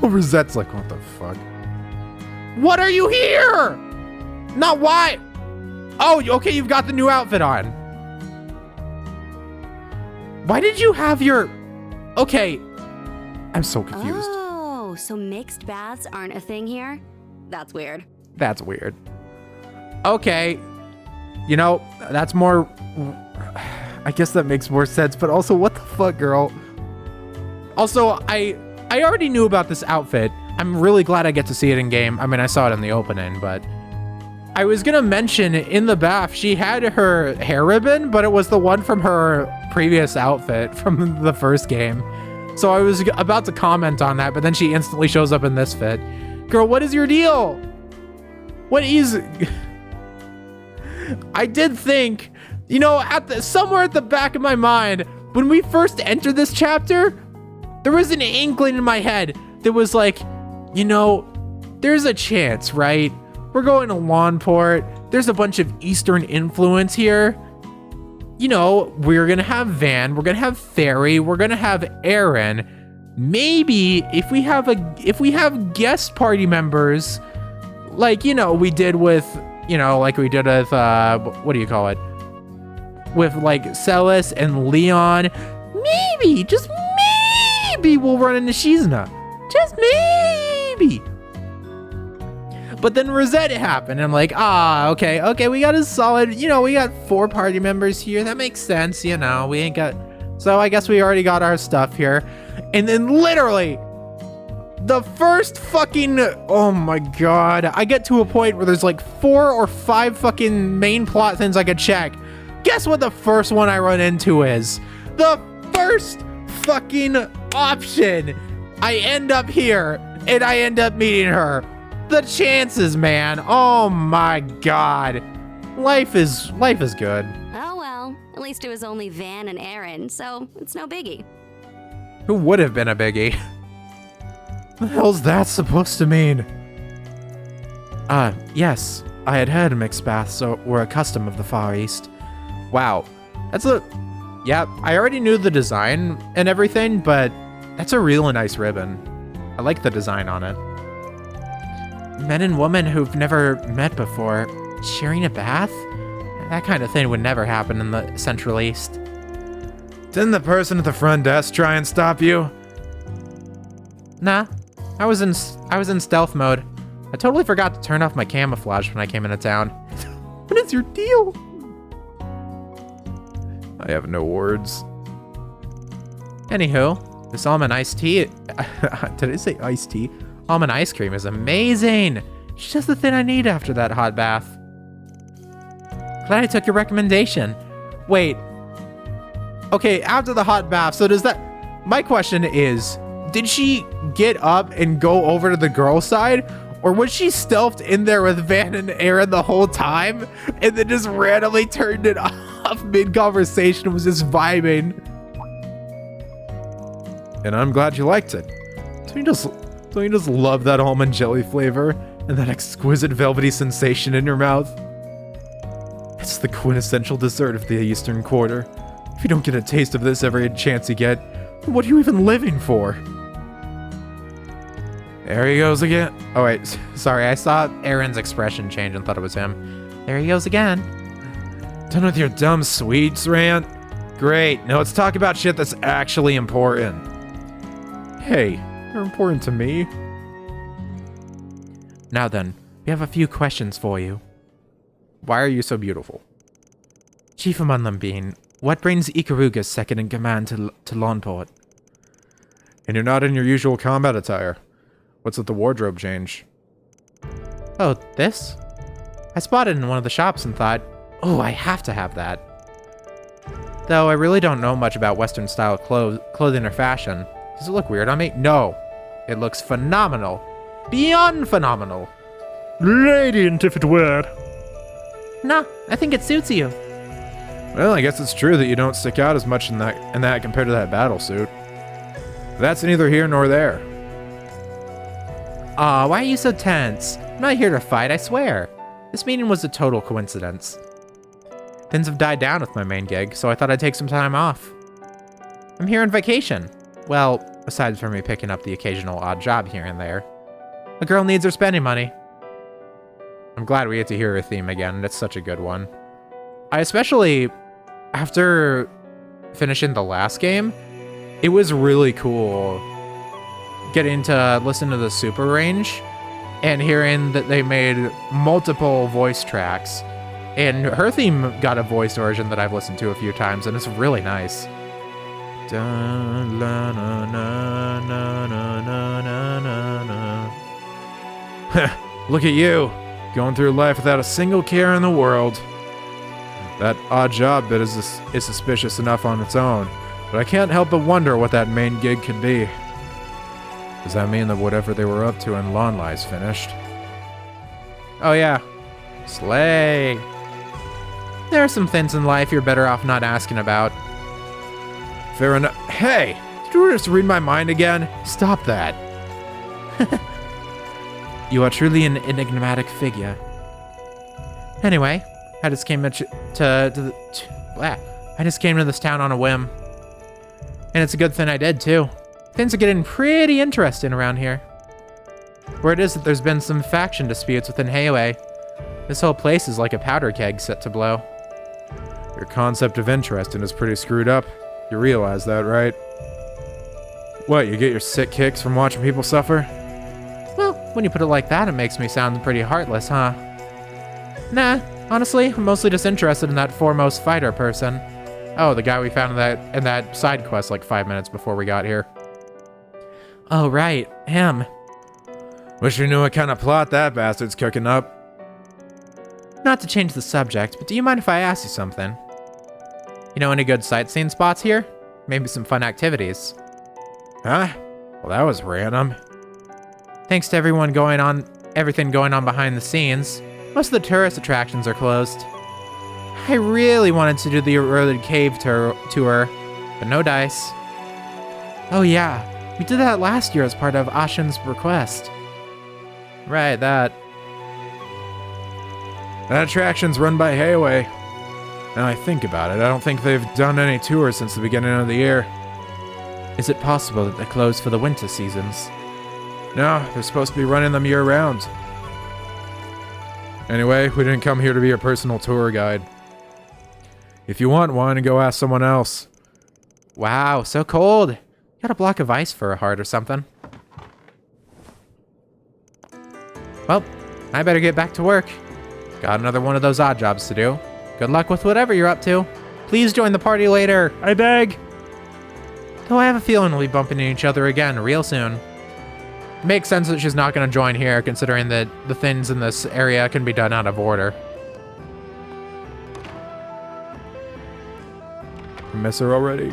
Oh, Rosette's like, what the fuck? What are you here? Not why? Oh, okay, you've got the new outfit on. Why did you have your... Okay, I'm so confused. Oh, so mixed baths aren't a thing here? That's weird. That's weird. Okay, you know, that's more... I guess that makes more sense, but also, what the fuck, girl? Also, I already knew about this outfit. I'm really glad I get to see it in game. I mean, I saw it in the opening, but I was gonna mention in the bath, she had her hair ribbon, but it was the one from her previous outfit from the first game. So I was about to comment on that, but then she instantly shows up in this fit. Girl, what is your deal? What is... I did think, you know, somewhere at the back of my mind, when we first entered this chapter, there was an inkling in my head that was like, you know, there's a chance, right? We're going to Langport. There's a bunch of Eastern influence here. You know, we're going to have Van, we're going to have Fairy, we're going to have Aaron. Maybe if we have guest party members, like, you know, we did with, you know, like we did with, what do you call it? With like Celis and Leon. Maybe, just maybe we'll run into Shizuna. Just maybe. But then Rosette happened. And I'm like, okay, we got a solid, you know, we got 4 party members here. That makes sense, you know, we ain't got, so I guess we already got our stuff here. And then literally, the first fucking, oh my god, I get to a point where there's like 4 or 5 fucking main plot things I could check. Guess what the first one I run into is? The first fucking option. I end up here, and I end up meeting her. The chances, man. Oh my god. Life is good. Oh well, at least it was only Van and Aaron, so it's no biggie. Who would have been a biggie? What the hell's that supposed to mean? Yes. I had heard mixed baths were a custom of the Far East. Wow. Yeah, I already knew the design and everything, but that's a really nice ribbon. I like the design on it. Men and women who've never met before, sharing a bath? That kind of thing would never happen in the Central East. Didn't the person at the front desk try and stop you? Nah, I was in stealth mode. I totally forgot to turn off my camouflage when I came into town. What is your deal? I have no words. Anywho, this almond iced tea, did I say iced tea? Almond ice cream is amazing. It's just the thing I need after that hot bath. Glad I took your recommendation. Wait. Okay, after the hot bath, so does that... My question is, did she get up and go over to the girl side? Or was she stealthed in there with Van and Aaron the whole time? And then just randomly turned it off mid-conversation and was just vibing? And I'm glad you liked it. Don't you just love that almond jelly flavor and that exquisite velvety sensation in your mouth? It's the quintessential dessert of the Eastern Quarter. If you don't get a taste of this every chance you get, what are you even living for? There he goes again. Oh wait, sorry, I saw Aaron's expression change and thought it was him. There he goes again. Done with your dumb sweets rant? Great, now let's talk about shit that's actually important. Hey, you're important to me. Now then, we have a few questions for you. Why are you so beautiful? Chief among them being, what brings Ikaruga's second in command to Langport? And you're not in your usual combat attire. What's with the wardrobe change? Oh, this? I spotted it in one of the shops and thought, oh, I have to have that. Though I really don't know much about Western style clothing or fashion. Does it look weird on me? No. It looks phenomenal. Beyond phenomenal. Radiant if it were. Nah, I think it suits you. Well, I guess it's true that you don't stick out as much in that compared to that battle suit. That's neither here nor there. Aw, why are you so tense? I'm not here to fight, I swear. This meeting was a total coincidence. Things have died down with my main gig, so I thought I'd take some time off. I'm here on vacation. Well, aside from me picking up the occasional odd job here and there. A girl needs her spending money. I'm glad we get to hear her theme again. It's such a good one. I especially, after finishing the last game, it was really cool getting to listen to the super range and hearing that they made multiple voice tracks. And her theme got a voiced version that I've listened to a few times, and it's really nice. Look at you, going through life without a single care in the world. That odd job bit is suspicious enough on its own, but I can't help but wonder what that main gig could be. Does that mean that whatever they were up to in Lonlai's finished? Oh yeah. Slay. There are some things in life you're better off not asking about. Fair enough. Hey! Did you just read my mind again? Stop that. You are truly an enigmatic figure. Anyway, I just came to this town on a whim. And it's a good thing I did, too. Things are getting pretty interesting around here. Word is that there's been some faction disputes within Heiyue. This whole place is like a powder keg set to blow. Your concept of interesting is pretty screwed up. You realize that, right? What, you get your sick kicks from watching people suffer? Well, when you put it like that, it makes me sound pretty heartless, huh? Nah, honestly, I'm mostly just interested in that foremost fighter person. Oh, the guy we found in that side quest like 5 minutes before we got here. Oh, right, him. Wish you knew what kind of plot that bastard's cooking up. Not to change the subject, but do you mind if I ask you something? You know any good sightseeing spots here? Maybe some fun activities. Huh? Well, that was random. Thanks to everything going on behind the scenes, most of the tourist attractions are closed. I really wanted to do the eroded cave tour, but no dice. Oh yeah, we did that last year as part of Ashen's request. Right, that. That attraction's run by Heiyue. Now I think about it, I don't think they've done any tours since the beginning of the year. Is it possible that they're closed for the winter seasons? No, they're supposed to be running them year-round. Anyway, we didn't come here to be a personal tour guide. If you want one, go ask someone else. Wow, so cold. You got a block of ice for a heart or something. Well, I better get back to work. Got another one of those odd jobs to do. Good luck with whatever you're up to. Please join the party later, I beg. Though I have a feeling we'll be bumping into each other again real soon. Makes sense that she's not going to join here, considering that the things in this area can be done out of order. I miss her already.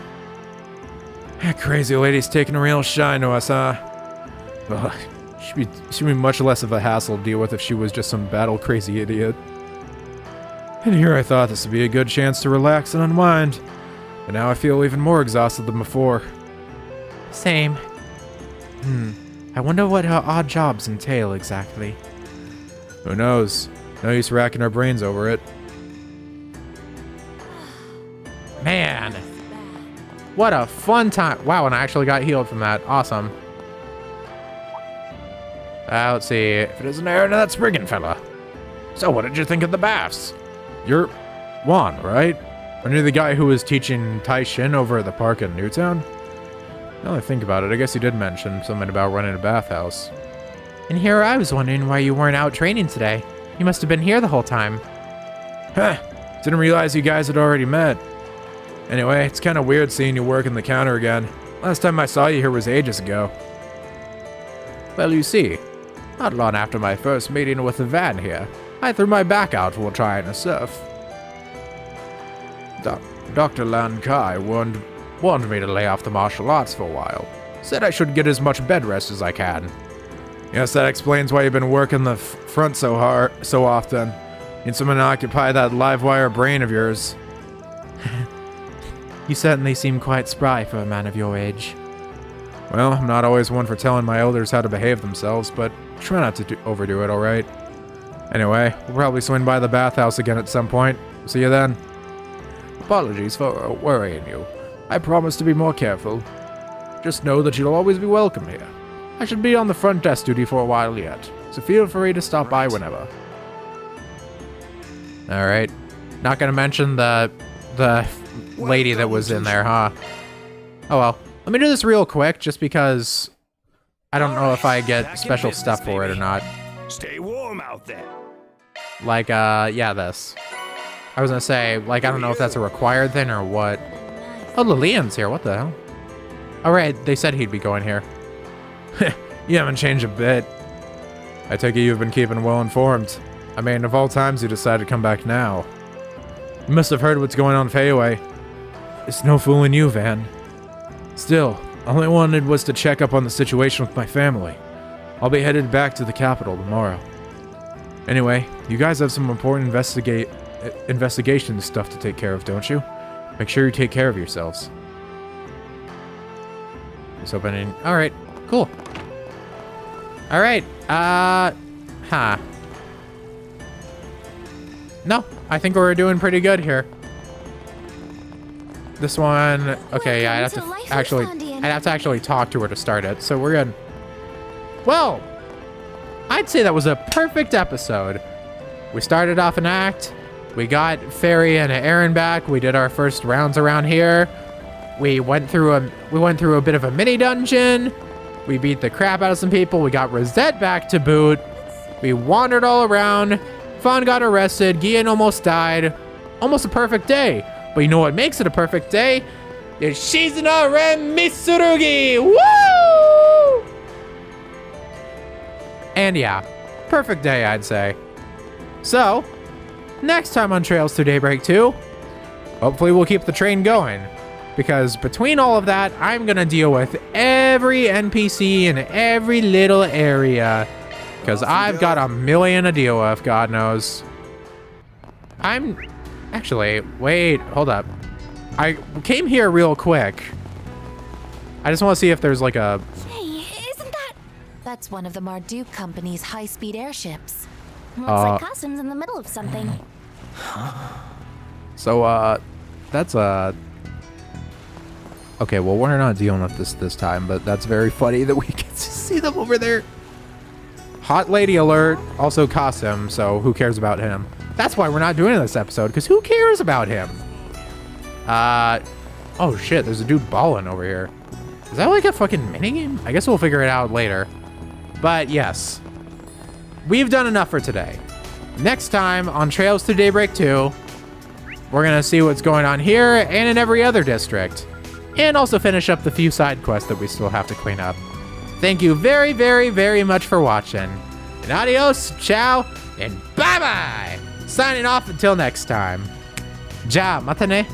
That crazy lady's taking a real shine to us, huh? Ugh, she'd be much less of a hassle to deal with if she was just some battle-crazy idiot. And here I thought this would be a good chance to relax and unwind. But now I feel even more exhausted than before. Same. I wonder what her odd jobs entail exactly. Who knows? No use racking our brains over it. Man. What a fun time. Wow, and I actually got healed from that. Awesome. Let's see. If it isn't Aaron, that's Spriggan fella. So what did you think of the baths? You're Juan, right? Aren't you the guy who was teaching Tai Shin over at the park in Newtown? Now that I think about it, I guess you did mention something about running a bathhouse. And here I was wondering why you weren't out training today. You must have been here the whole time. Huh. Didn't realize you guys had already met. Anyway, it's kind of weird seeing you working the counter again. Last time I saw you here was ages ago. Well, you see, not long after my first meeting with the van here, I threw my back out while trying to surf. Dr. Lan Kai warned me to lay off the martial arts for a while. Said I should get as much bed rest as I can. Yes, that explains why you've been working the front so often. Need someone to occupy that live wire brain of yours. You certainly seem quite spry for a man of your age. Well, I'm not always one for telling my elders how to behave themselves, but try not to overdo it, alright? Anyway, we'll probably swing by the bathhouse again at some point. See you then. Apologies for worrying you. I promise to be more careful. Just know that you'll always be welcome here. I should be on the front desk duty for a while yet, so feel free to stop by whenever. Alright. Not gonna mention the lady that was in there, huh? Oh well. Let me do this real quick, just because I don't know if I get special stuff for it or not. Stay warm out there. Like, yeah, this. I was gonna say, like, I don't know if that's a required thing or what. Oh, Lillian's here, what the hell? Alright, they said he'd be going here. You haven't changed a bit. I take it you've been keeping well informed. I mean, of all times, you decided to come back now. You must have heard what's going on with Heiyue. It's no fooling you, Van. Still, all I wanted was to check up on the situation with my family. I'll be headed back to the capital tomorrow. Anyway, you guys have some important investigation stuff to take care of, don't you? Make sure you take care of yourselves. Just opening. Alright, cool. Alright, No, I think we're doing pretty good here. This one, okay, yeah, I'd have to actually talk to her to start it, so we're good. Well, I'd say that was a perfect episode. We started off an act, we got Fairy and Aaron back, we did our first rounds around here. We went through a bit of a mini dungeon. We beat the crap out of some people. We got Rosette back to boot. We wandered all around. Fawn got arrested. Gian almost died. Almost a perfect day. But you know what makes it a perfect day? Is Shizuna Ren Mitsurugi! Woo! And yeah, perfect day, I'd say. So, next time on Trails to Daybreak 2, hopefully we'll keep the train going. Because between all of that, I'm gonna deal with every NPC in every little area. Because I've got a million to deal with, God knows. Actually, wait, hold up. I came here real quick. I just want to see if there's like a... Hey, isn't that... That's one of the Marduk Company's high-speed airships. Looks like Costume's in the middle of something. So, that's okay, well, we're not dealing with this time, but that's very funny that we get to see them over there. Hot lady alert, also Costume, so who cares about him? That's why we're not doing this episode, because who cares about him? Oh shit, there's a dude balling over here. Is that like a fucking minigame? I guess we'll figure it out later. But yes, we've done enough for today. Next time on Trails to Daybreak 2, we're gonna see what's going on here and in every other district. And also finish up the few side quests that we still have to clean up. Thank you very, very, very much for watching. And adios, ciao, and bye-bye! Signing off until next time. Ja, matane.